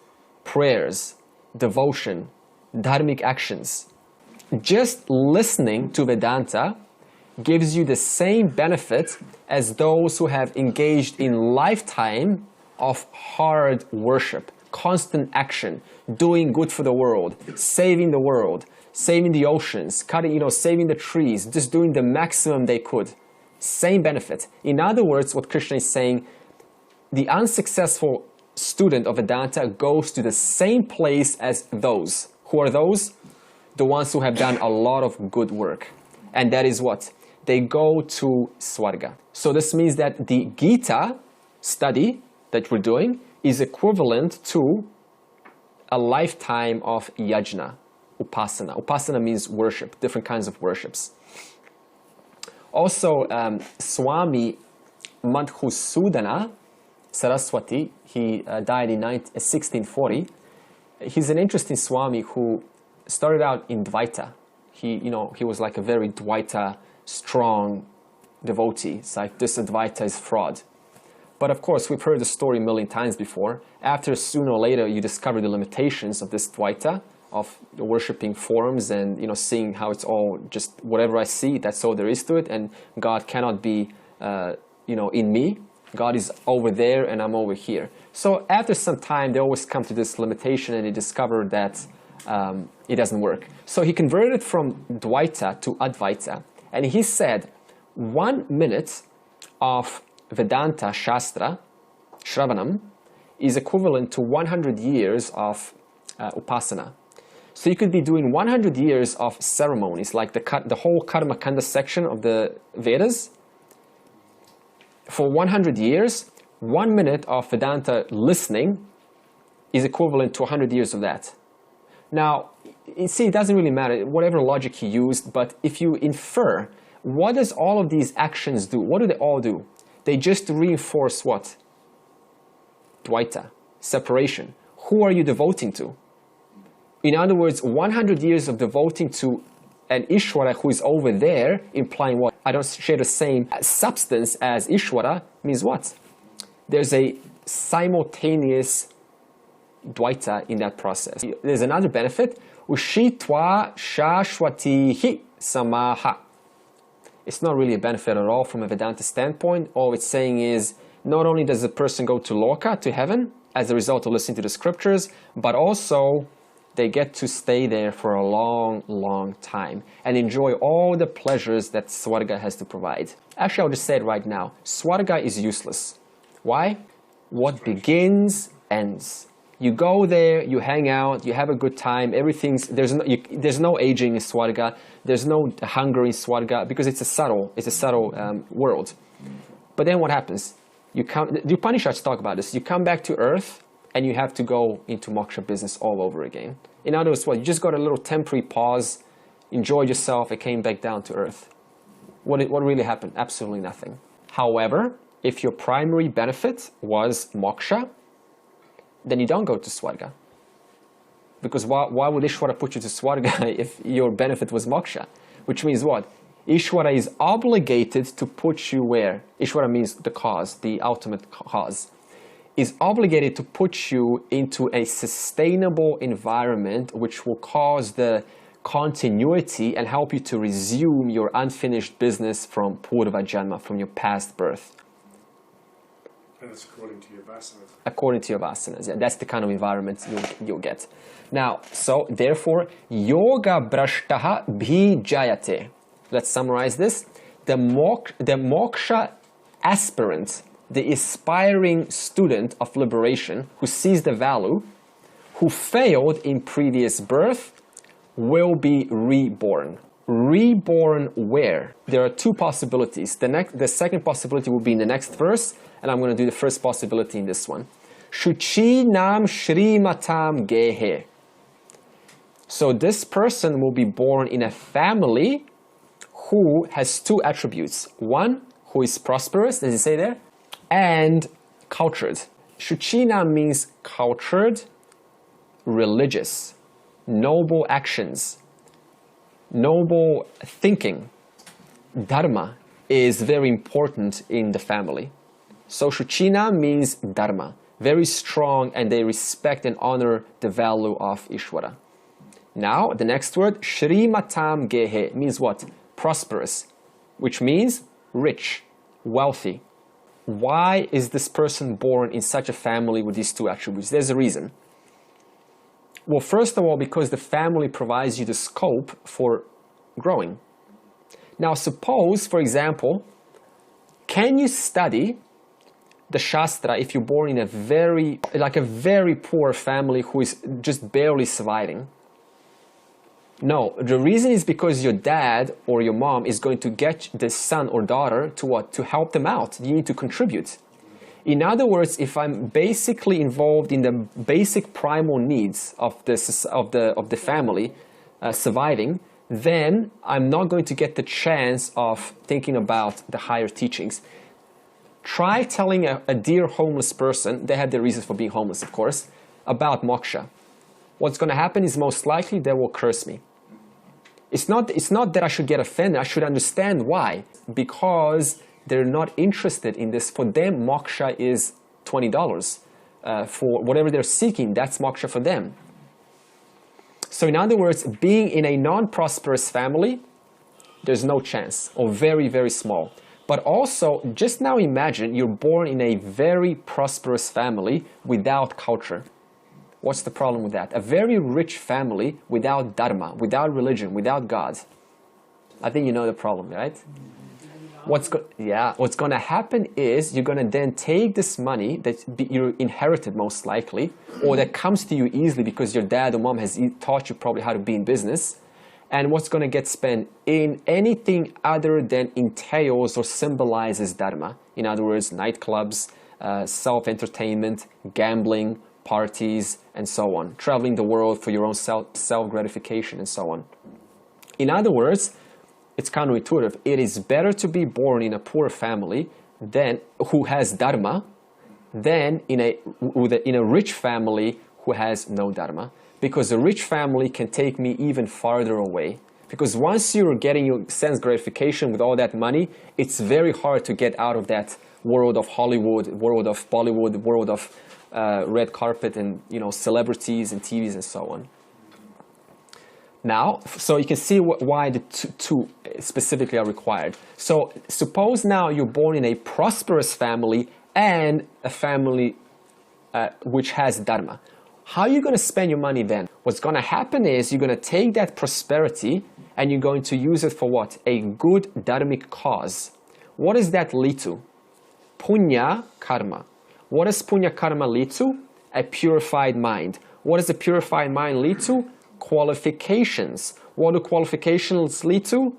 prayers, devotion, dharmic actions. Just listening to Vedanta gives you the same benefit as those who have engaged in lifetime of hard worship, constant action, doing good for the world, saving the oceans, cutting, saving the trees, just doing the maximum they could. Same benefit. In other words, what Krishna is saying, the unsuccessful student of Vedanta goes to the same place as those. Who are those? The ones who have done a lot of good work. And that is what? They go to Swarga. So this means that the Gita study that we're doing is equivalent to a lifetime of yajna, upasana. Upasana means worship, different kinds of worships. Also, Swami Madhusudana Saraswati, he died in 1640. He's an interesting Swami who started out in Advaita. He was like a very Advaita strong devotee. It's like this Advaita is fraud. But of course, we've heard the story a million times before. After sooner or later, you discover the limitations of this Advaita, of worshipping forms and seeing how it's all just whatever I see, that's all there is to it, and God cannot be in me. God is over there and I'm over here. So after some time, they always come to this limitation and they discover that it doesn't work. So he converted from Dvaita to Advaita, and he said 1 minute of Vedanta Shastra, Shravanam, is equivalent to 100 years of Upasana. So you could be doing 100 years of ceremonies, like the whole Karma Kanda section of the Vedas. For 100 years, 1 minute of Vedanta listening is equivalent to 100 years of that. Now, you see, it doesn't really matter, whatever logic he used, but if you infer, what does all of these actions do? What do they all do? They just reinforce what? Dvaita, separation. Who are you devoting to? In other words, 100 years of devoting to an Ishvara who is over there, implying what? I don't share the same substance as Ishvara, means what? There's a simultaneous Dvaita in that process. There's another benefit, Ushitva Shashwatihi Samaha. It's not really a benefit at all from a Vedanta standpoint. All it's saying is, not only does the person go to Loka, to heaven, as a result of listening to the scriptures, but also they get to stay there for a long, long time and enjoy all the pleasures that Swarga has to provide. Actually, I'll just say it right now. Swarga is useless. Why? What begins, ends. You go there, you hang out, you have a good time, there's no aging in Swarga, there's no hunger in Swarga, because it's a subtle world. But then what happens? The Upanishads talk about this. You come back to earth, and you have to go into moksha business all over again. In other words, you just got a little temporary pause, enjoyed yourself, and came back down to earth. What really happened? Absolutely nothing. However, if your primary benefit was moksha, then you don't go to Swarga. Because why would Ishvara put you to Swarga if your benefit was moksha? Which means what? Ishvara is obligated to put you where? Ishvara means the cause, the ultimate cause. Is obligated to put you into a sustainable environment which will cause the continuity and help you to resume your unfinished business from Purva Janma, from your past birth. And that's according to your vasanas. According to your vasanas, yeah. That's the kind of environment you'll get. Now, so therefore, yoga brashtaha bhijayate. Let's summarize this. The moksha aspirant, the aspiring student of liberation who sees the value, who failed in previous birth, will be reborn. Reborn where? There are two possibilities. The second possibility will be in the next verse, and I'm going to do the first possibility in this one. Shuchi nam shrimatam gehe. So this person will be born in a family who has two attributes. One, who is prosperous, does it say there? And cultured. Shuchina means cultured, religious, noble actions, noble thinking. Dharma is very important in the family. So Shuchina means Dharma, very strong, and they respect and honor the value of Ishvara. Now, the next word, Shrimatam Gehe, means what? Prosperous, which means rich, wealthy. Why is this person born in such a family with these two attributes? There's a reason. Well, first of all, because the family provides you the scope for growing. Now, suppose, for example, can you study the Shastra if you're born in a very poor family who is just barely surviving? No, the reason is because your dad or your mom is going to get the son or daughter to what? To help them out. You need to contribute. In other words, if I'm basically involved in the basic primal needs of the family surviving, then I'm not going to get the chance of thinking about the higher teachings. Try telling a dear homeless person, they have their reasons for being homeless, of course, about moksha. What's going to happen is most likely they will curse me. It's not that I should get offended. I should understand why. Because they're not interested in this. For them, moksha is $20. For whatever they're seeking, that's moksha for them. So in other words, being in a non-prosperous family, there's no chance, or very, very small. But also, just now imagine you're born in a very prosperous family without culture. What's the problem with that? A very rich family without dharma, without religion, without God. I think you know the problem, right? What's going to happen is you're going to then take this money that you inherited most likely, or that comes to you easily because your dad or mom has taught you probably how to be in business, and what's going to get spent in anything other than entails or symbolizes dharma. In other words, nightclubs, self-entertainment, gambling, parties, and so on. Traveling the world for your own self-gratification and so on. In other words, it's counterintuitive. It is better to be born in a poor family who has dharma than in a rich family who has no dharma. Because a rich family can take me even farther away. Because once you're getting your sense gratification with all that money, it's very hard to get out of that world of Hollywood, world of Bollywood, world of red carpet and celebrities and TVs and so on. Now, so you can see why the two specifically are required. So suppose now you're born in a prosperous family and a family which has dharma. How are you going to spend your money then? What's going to happen is you're going to take that prosperity and you're going to use it for what? A good dharmic cause. What does that lead to? Punya karma. What does punya karma lead to? A purified mind. What does a purified mind lead to? Qualifications. What do qualifications lead to?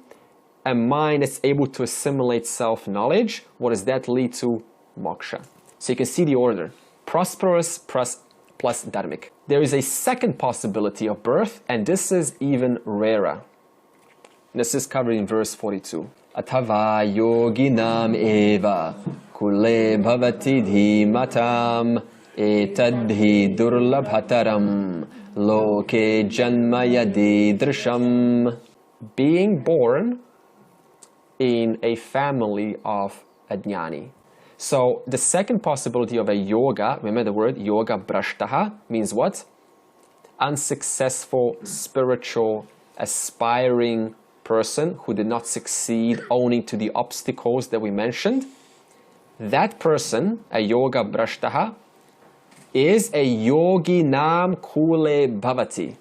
A mind that's able to assimilate self-knowledge. What does that lead to? Moksha. So you can see the order. Prosperous plus dharmic. There is a second possibility of birth, and this is even rarer. This is covered in verse 42. Athava yoginam eva kule bhavati dhimatam etadhi durlabhataram loke janmayadi drisham. Being born in a family of a jnani. So the second possibility of a yoga, remember the word yoga brashtaha means what? Unsuccessful, spiritual, aspiring person who did not succeed owing to the obstacles that we mentioned. That person, a yoga brashtaha, is a yogi nam kule bhavati.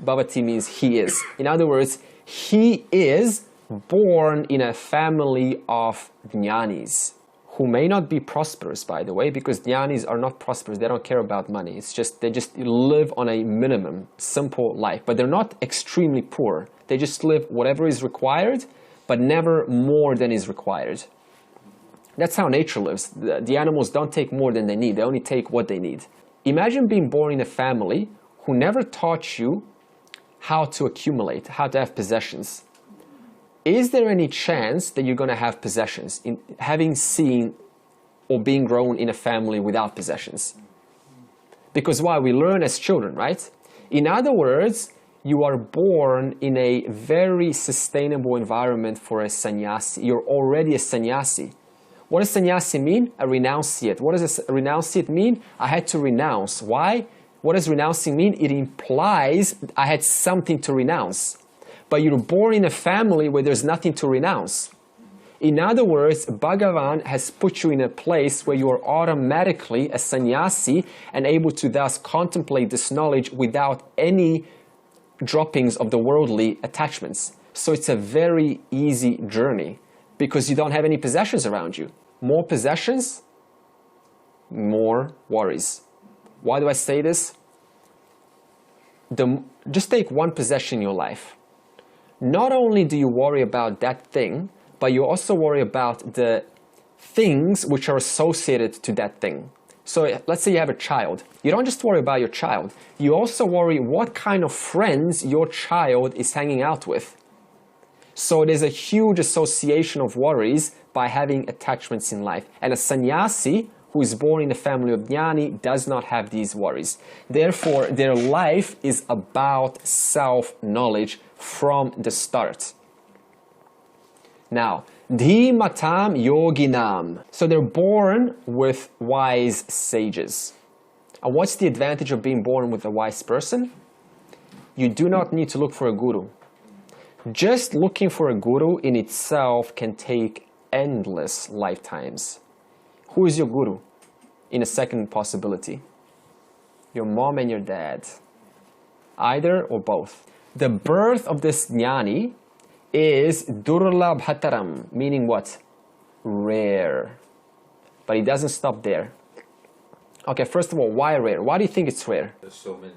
Bhavati means he is. In other words, he is born in a family of jnanis, who may not be prosperous, by the way, because jnanis are not prosperous. They don't care about money. It's just, they just live on a minimum, simple life. But they're not extremely poor. They just live whatever is required, but never more than is required. That's how nature lives. The animals don't take more than they need. They only take what they need. Imagine being born in a family who never taught you how to accumulate, how to have possessions. Is there any chance that you're going to have possessions, in having seen or being grown in a family without possessions? Because why? We learn as children, right? In other words, you are born in a very sustainable environment for a sannyasi. You're already a sannyasi. What does sannyasi mean? A renunciate. What does a renunciate mean? I had to renounce. Why? What does renouncing mean? It implies I had something to renounce. But you're born in a family where there's nothing to renounce. In other words, Bhagavan has put you in a place where you are automatically a sannyasi and able to thus contemplate this knowledge without any droppings of the worldly attachments. So it's a very easy journey because you don't have any possessions around you. More possessions, more worries. Why do I say this? Just take one possession in your life. Not only do you worry about that thing, but you also worry about the things which are associated to that thing. So let's say you have a child. You don't just worry about your child. You also worry what kind of friends your child is hanging out with. So there's a huge association of worries by having attachments in life. And a sannyasi who is born in the family of jnani does not have these worries. Therefore, their life is about self-knowledge from the start. Now, dhimatam yoginam. So they're born with wise sages. And what's the advantage of being born with a wise person? You do not need to look for a guru. Just looking for a guru in itself can take endless lifetimes. Who is your guru? In a second possibility, your mom and your dad. Either or both. The birth of this jnani is durlabhataram, meaning what? Rare. But it doesn't stop there. Okay, first of all, why rare? Why do you think it's rare? There's so many,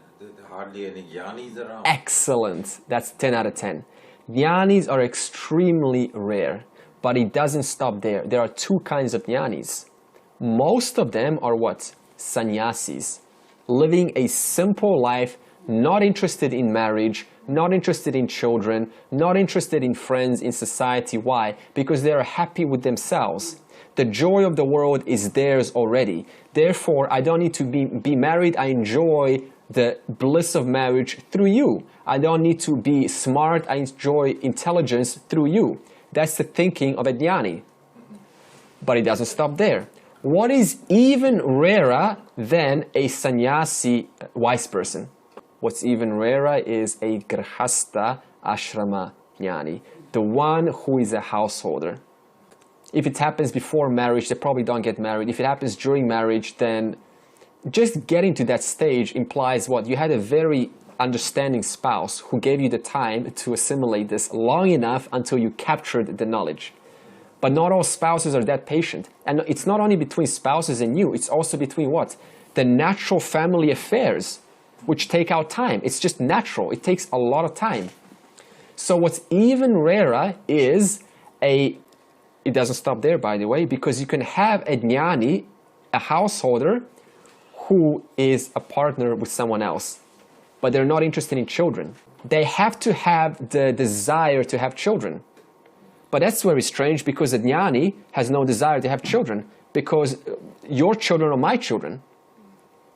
hardly any jnanis around. Excellent. That's 10 out of 10. Jnanis are extremely rare, but it doesn't stop there. There are two kinds of jnanis. Most of them are what? Sannyasis. Living a simple life, not interested in marriage, not interested in children, not interested in friends, in society. Why? Because they are happy with themselves. The joy of the world is theirs already. Therefore, I don't need to be married. I enjoy the bliss of marriage through you. I don't need to be smart. I enjoy intelligence through you. That's the thinking of a jnani. But it doesn't stop there. What is even rarer than a sannyasi wise person? What's even rarer is a grihasta ashrama jnani, the one who is a householder. If it happens before marriage, they probably don't get married. If it happens during marriage, then just getting to that stage implies what? You had a very understanding spouse who gave you the time to assimilate this long enough until you captured the knowledge. But not all spouses are that patient. And it's not only between spouses and you, it's also between what? The natural family affairs, which take out time. It's just natural. It takes a lot of time. So what's even rarer is it doesn't stop there, by the way, because you can have a jnani, a householder, who is a partner with someone else, but they're not interested in children. They have to have the desire to have children. But that's very strange, because a jnani has no desire to have children, because your children are my children.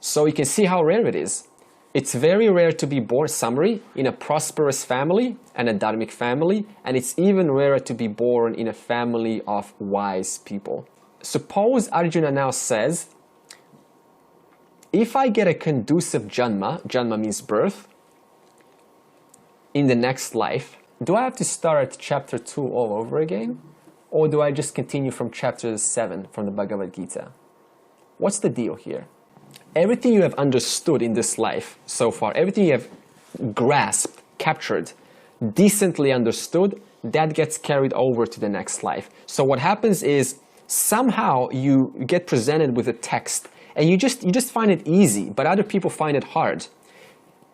So you can see how rare it is. It's very rare to be born, summary, in a prosperous family and a dharmic family, and it's even rarer to be born in a family of wise people. Suppose Arjuna now says, if I get a conducive janma means birth, in the next life, do I have to start chapter 2 all over again? Or do I just continue from chapter 7 from the Bhagavad Gita? What's the deal here? Everything you have understood in this life so far, everything you have grasped, captured, decently understood, that gets carried over to the next life. So what happens is, somehow you get presented with a text and you just find it easy, but other people find it hard.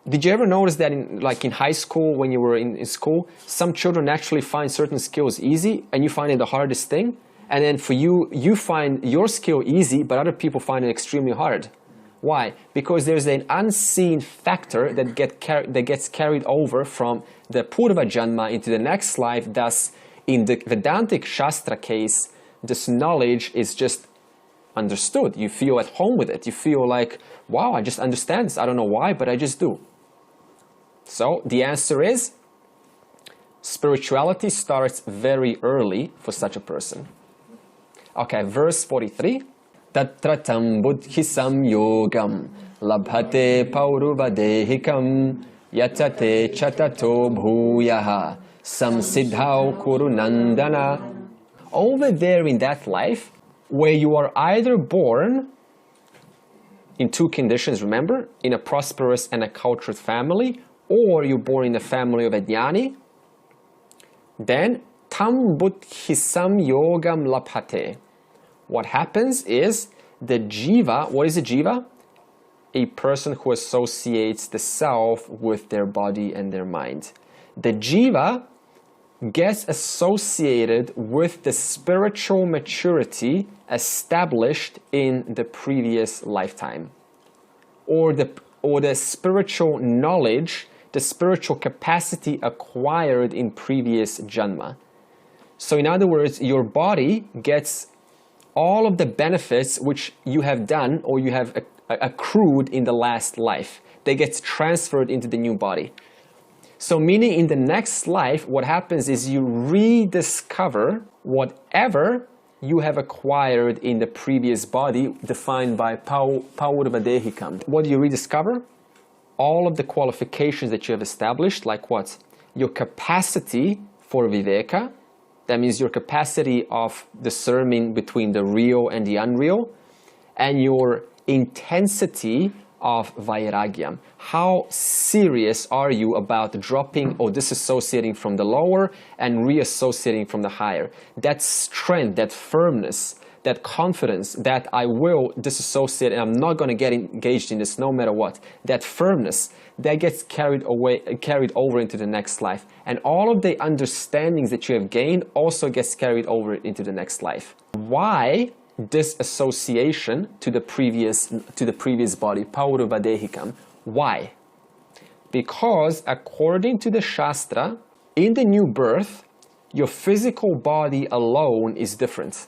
Did you ever notice that in high school, when you were in school, some children naturally find certain skills easy and you find it the hardest thing? And then for you, you find your skill easy, but other people find it extremely hard. Why? Because there's an unseen factor that gets carried over from the Purva Janma into the next life. Thus, in the Vedantic Shastra case, this knowledge is just understood. You feel at home with it. You feel like, wow, I just understand this. I don't know why, but I just do. So the answer is, spirituality starts very early for such a person. Okay, verse 43. Tatratam buddhisam yogam labhate pauruvadehikam yatate chatato bhuyaha samsiddhau kurunandana. Over there in that life, where you are either born in two conditions, remember, in a prosperous and a cultured family, or you're born in a family of a jnani, then tam buddhisam yogam labhate. What happens is the jiva, what is a jiva? A person who associates the self with their body and their mind. The jiva gets associated with the spiritual maturity established in the previous lifetime, or the spiritual knowledge, the spiritual capacity acquired in previous janma. So in other words, your body gets all of the benefits which you have done or you have accrued in the last life. They get transferred into the new body. So meaning in the next life, what happens is you rediscover whatever you have acquired in the previous body, defined by paurvadehikam. What do you rediscover? All of the qualifications that you have established, like what? Your capacity for viveka. That means your capacity of discerning between the real and the unreal, and your intensity of vairagya. How serious are you about dropping or disassociating from the lower and reassociating from the higher? That strength, that firmness, that confidence that I will disassociate and I'm not going to get engaged in this no matter what. That firmness, that gets carried over into the next life. And all of the understandings that you have gained also gets carried over into the next life. Why this association to the previous body, paurvadehikam? Why? Because according to the Shastra, in the new birth, your physical body alone is different.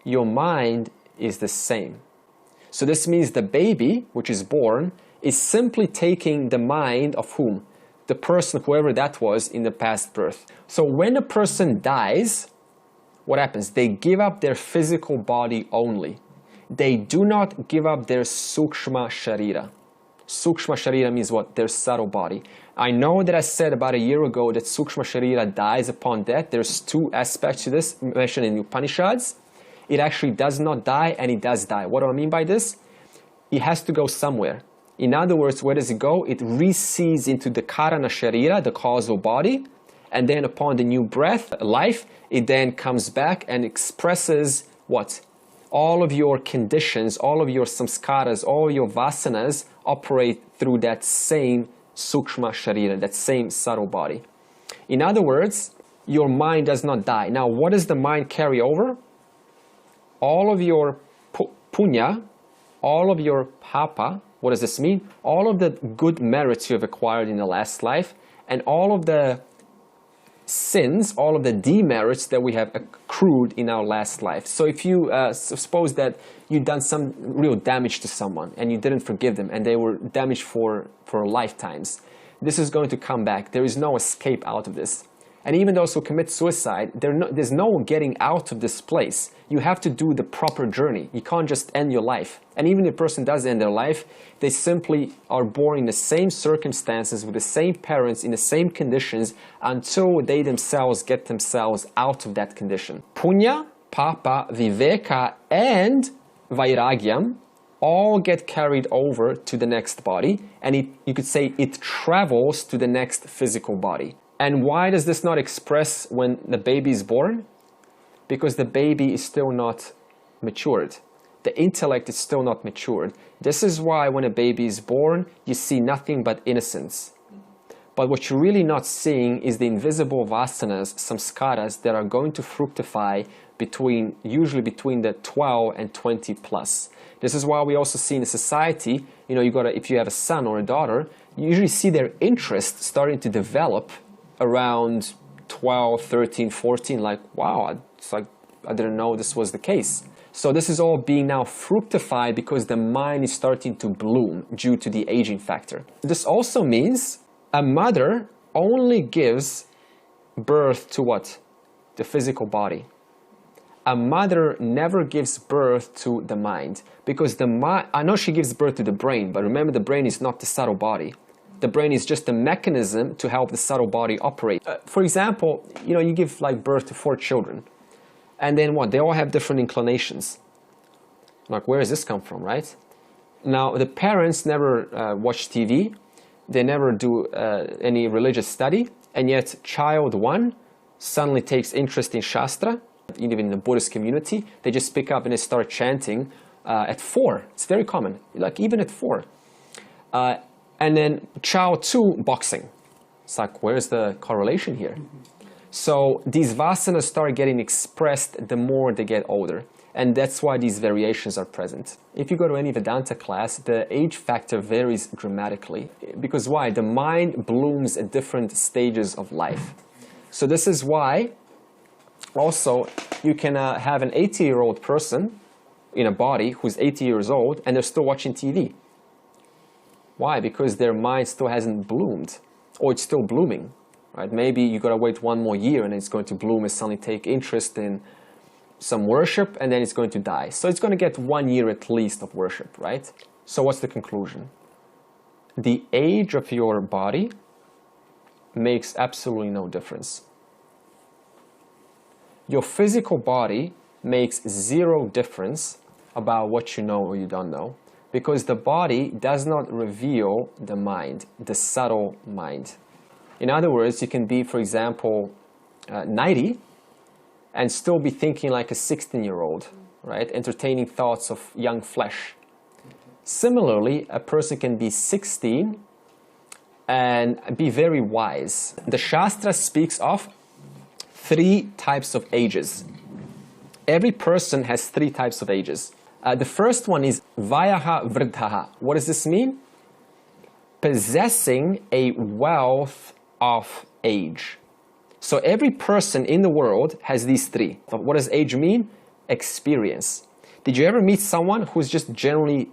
Your mind is the same. So this means the baby, which is born, is simply taking the mind of whom? The person, whoever that was in the past birth. So when a person dies, what happens? They give up their physical body only. They do not give up their sukshma sharira. Sukshma sharira means what? Their subtle body. I know that I said about a year ago that sukshma sharira dies upon death. There's two aspects to this mentioned in Upanishads. it actually does not die, and it does die. What do I mean by this? It has to go somewhere. In other words, where does it go? It recedes into the karana sharira, the causal body, and then upon the new breath, life, it then comes back and expresses what? All of your conditions, all of your samskaras, all your vasanas operate through that same sukshma sharira, that same subtle body. In other words, your mind does not die. Now, what does the mind carry over? All of your punya, all of your papa. What does this mean? All of the good merits you have acquired in the last life, and all of the sins, all of the demerits that we have accrued in our last life. So if you suppose that you've done some real damage to someone and you didn't forgive them and they were damaged for lifetimes, this is going to come back. There is no escape out of this. And even those who commit suicide, there's no getting out of this place. You have to do the proper journey. You can't just end your life. And even if a person does end their life, they simply are born in the same circumstances, with the same parents, in the same conditions, until they themselves get themselves out of that condition. Punya, papa, viveka, and vairagyam all get carried over to the next body, and you could say it travels to the next physical body. And why does this not express when the baby is born? Because the baby is still not matured. The intellect is still not matured. This is why when a baby is born, you see nothing but innocence. But what you're really not seeing is the invisible vasanas, samskaras, that are going to fructify usually between the 12 and 20 plus. This is why we also see in a society, if you have a son or a daughter, you usually see their interest starting to develop around 12, 13, 14, like, wow, it's like, I didn't know this was the case. So this is all being now fructified because the mind is starting to bloom due to the aging factor. This also means a mother only gives birth to what? The physical body. A mother never gives birth to the mind, because the mind, I know she gives birth to the brain, but remember, the brain is not the subtle body. The brain is just a mechanism to help the subtle body operate. For example, you give birth to 4 children. And then what? They all have different inclinations. Like, where does this come from, right? Now, the parents never watch TV. They never do any religious study. And yet, child 1 suddenly takes interest in Shastra. Even in the Buddhist community, they just pick up and they start chanting at 4. It's very common, even at 4. And then child 2, boxing. It's like, where's the correlation here? So these vasanas start getting expressed the more they get older. And that's why these variations are present. If you go to any Vedanta class, the age factor varies dramatically. Because why? The mind blooms at different stages of life. So this is why also you can have an 80-year-old person in a body who's 80 years old and they're still watching TV. Why? Because their mind still hasn't bloomed, or it's still blooming, right? Maybe you got to wait 1 more year and it's going to bloom and suddenly take interest in some worship, and then it's going to die. So it's going to get 1 year at least of worship, right? So what's the conclusion? The age of your body makes absolutely no difference. Your physical body makes 0 difference about what you know or you don't know, because the body does not reveal the mind, the subtle mind. In other words, you can be, for example, 90 and still be thinking like a 16-year-old, right? Entertaining thoughts of young flesh. Similarly, a person can be 16 and be very wise. The Shastra speaks of 3 types of ages. Every person has 3 types of ages. The first one is Vayaha Vridhaha. What does this mean? Possessing a wealth of age. So every person in the world has these 3. What does age mean? Experience. Did you ever meet someone who's just generally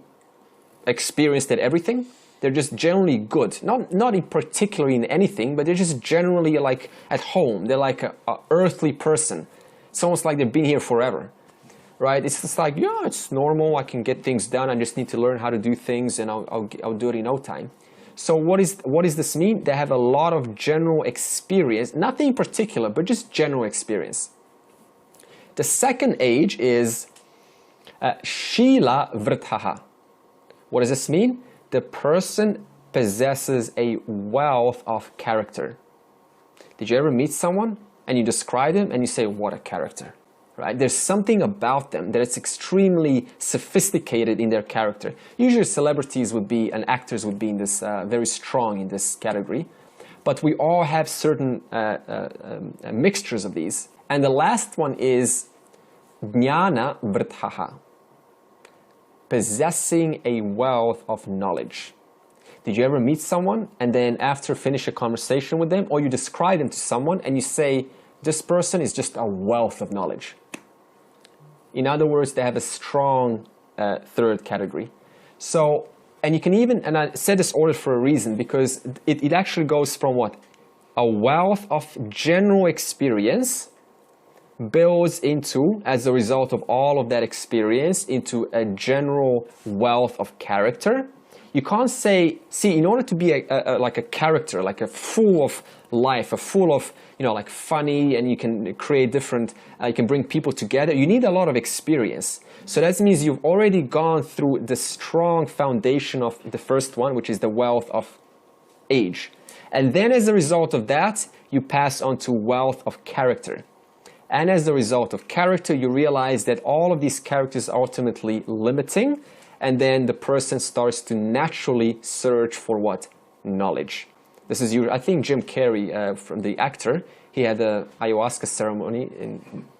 experienced at everything? They're just generally good. Not in particular in anything, but they're just generally like at home. They're like a earthly person. It's almost like they've been here forever. Right? It's just like, yeah, it's normal. I can get things done. I just need to learn how to do things, and I'll do it in no time. So what does this mean? They have a lot of general experience, nothing in particular, but just general experience. The second age is Shila Vrtaha. What does this mean? The person possesses a wealth of character. Did you ever meet someone and you describe them and you say, what a character, right? There's something about them that is extremely sophisticated in their character. Usually celebrities would be, and actors would be in this, very strong in this category. But we all have certain mixtures of these. And the last one is Jnana Vrtaha, possessing a wealth of knowledge. Did you ever meet someone and then after finish a conversation with them, or you describe them to someone and you say, this person is just a wealth of knowledge? In other words, they have a strong third category. So, and you can even, and I said this order for a reason, because it actually goes from what? A wealth of general experience builds into, as a result of all of that experience, into a general wealth of character. You can't say, see, in order to be like a character, like a full of life, a full of, like funny, and you can create different, you can bring people together, you need a lot of experience. So that means you've already gone through the strong foundation of the first one, which is the wealth of age. And then as a result of that, you pass on to wealth of character. And as a result of character, you realize that all of these characters are ultimately limiting, and then the person starts to naturally search for what? Knowledge. This is, I think Jim Carrey, from the actor, he had the ayahuasca ceremony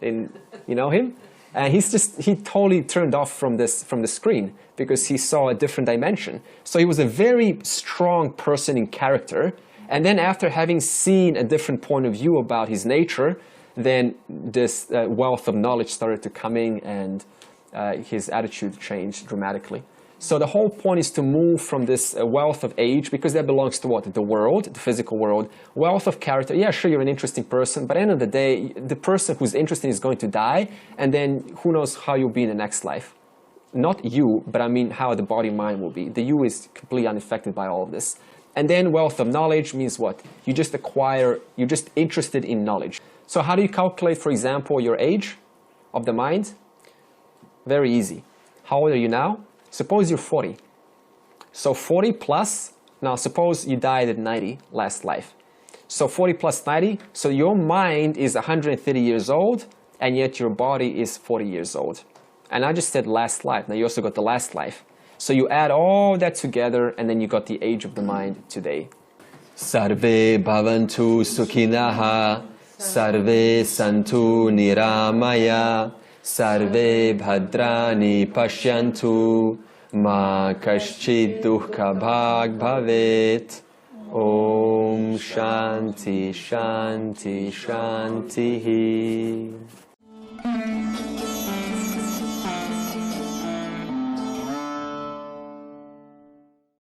in you know him? And he totally turned off from the screen because he saw a different dimension. So he was a very strong person in character. And then after having seen a different point of view about his nature, then this wealth of knowledge started to come in, and his attitude changed dramatically. So the whole point is to move from this wealth of age, because that belongs to what? The world, the physical world. Wealth of character, yeah, sure, you're an interesting person, but at the end of the day, the person who's interesting is going to die, and then who knows how you'll be in the next life. Not you, but I mean how the body-mind will be. The you is completely unaffected by all of this. And then wealth of knowledge means what? You just acquire, you're just interested in knowledge. So how do you calculate, for example, your age of the mind? Very easy. How old are you now? Suppose you're 40. So 40 plus, now suppose you died at 90 last life. So 40 plus 90, so your mind is 130 years old, and yet your body is 40 years old. And I just said last life, now you also got the last life. So you add all that together, and then you got the age of the mind today. Sarve bhavantu sukhinaha, sarve santu niramaya, sarve bhadrani pashyantu, ma kaschid dukkha bhag bhavet. Om Shanti Shanti Shanti.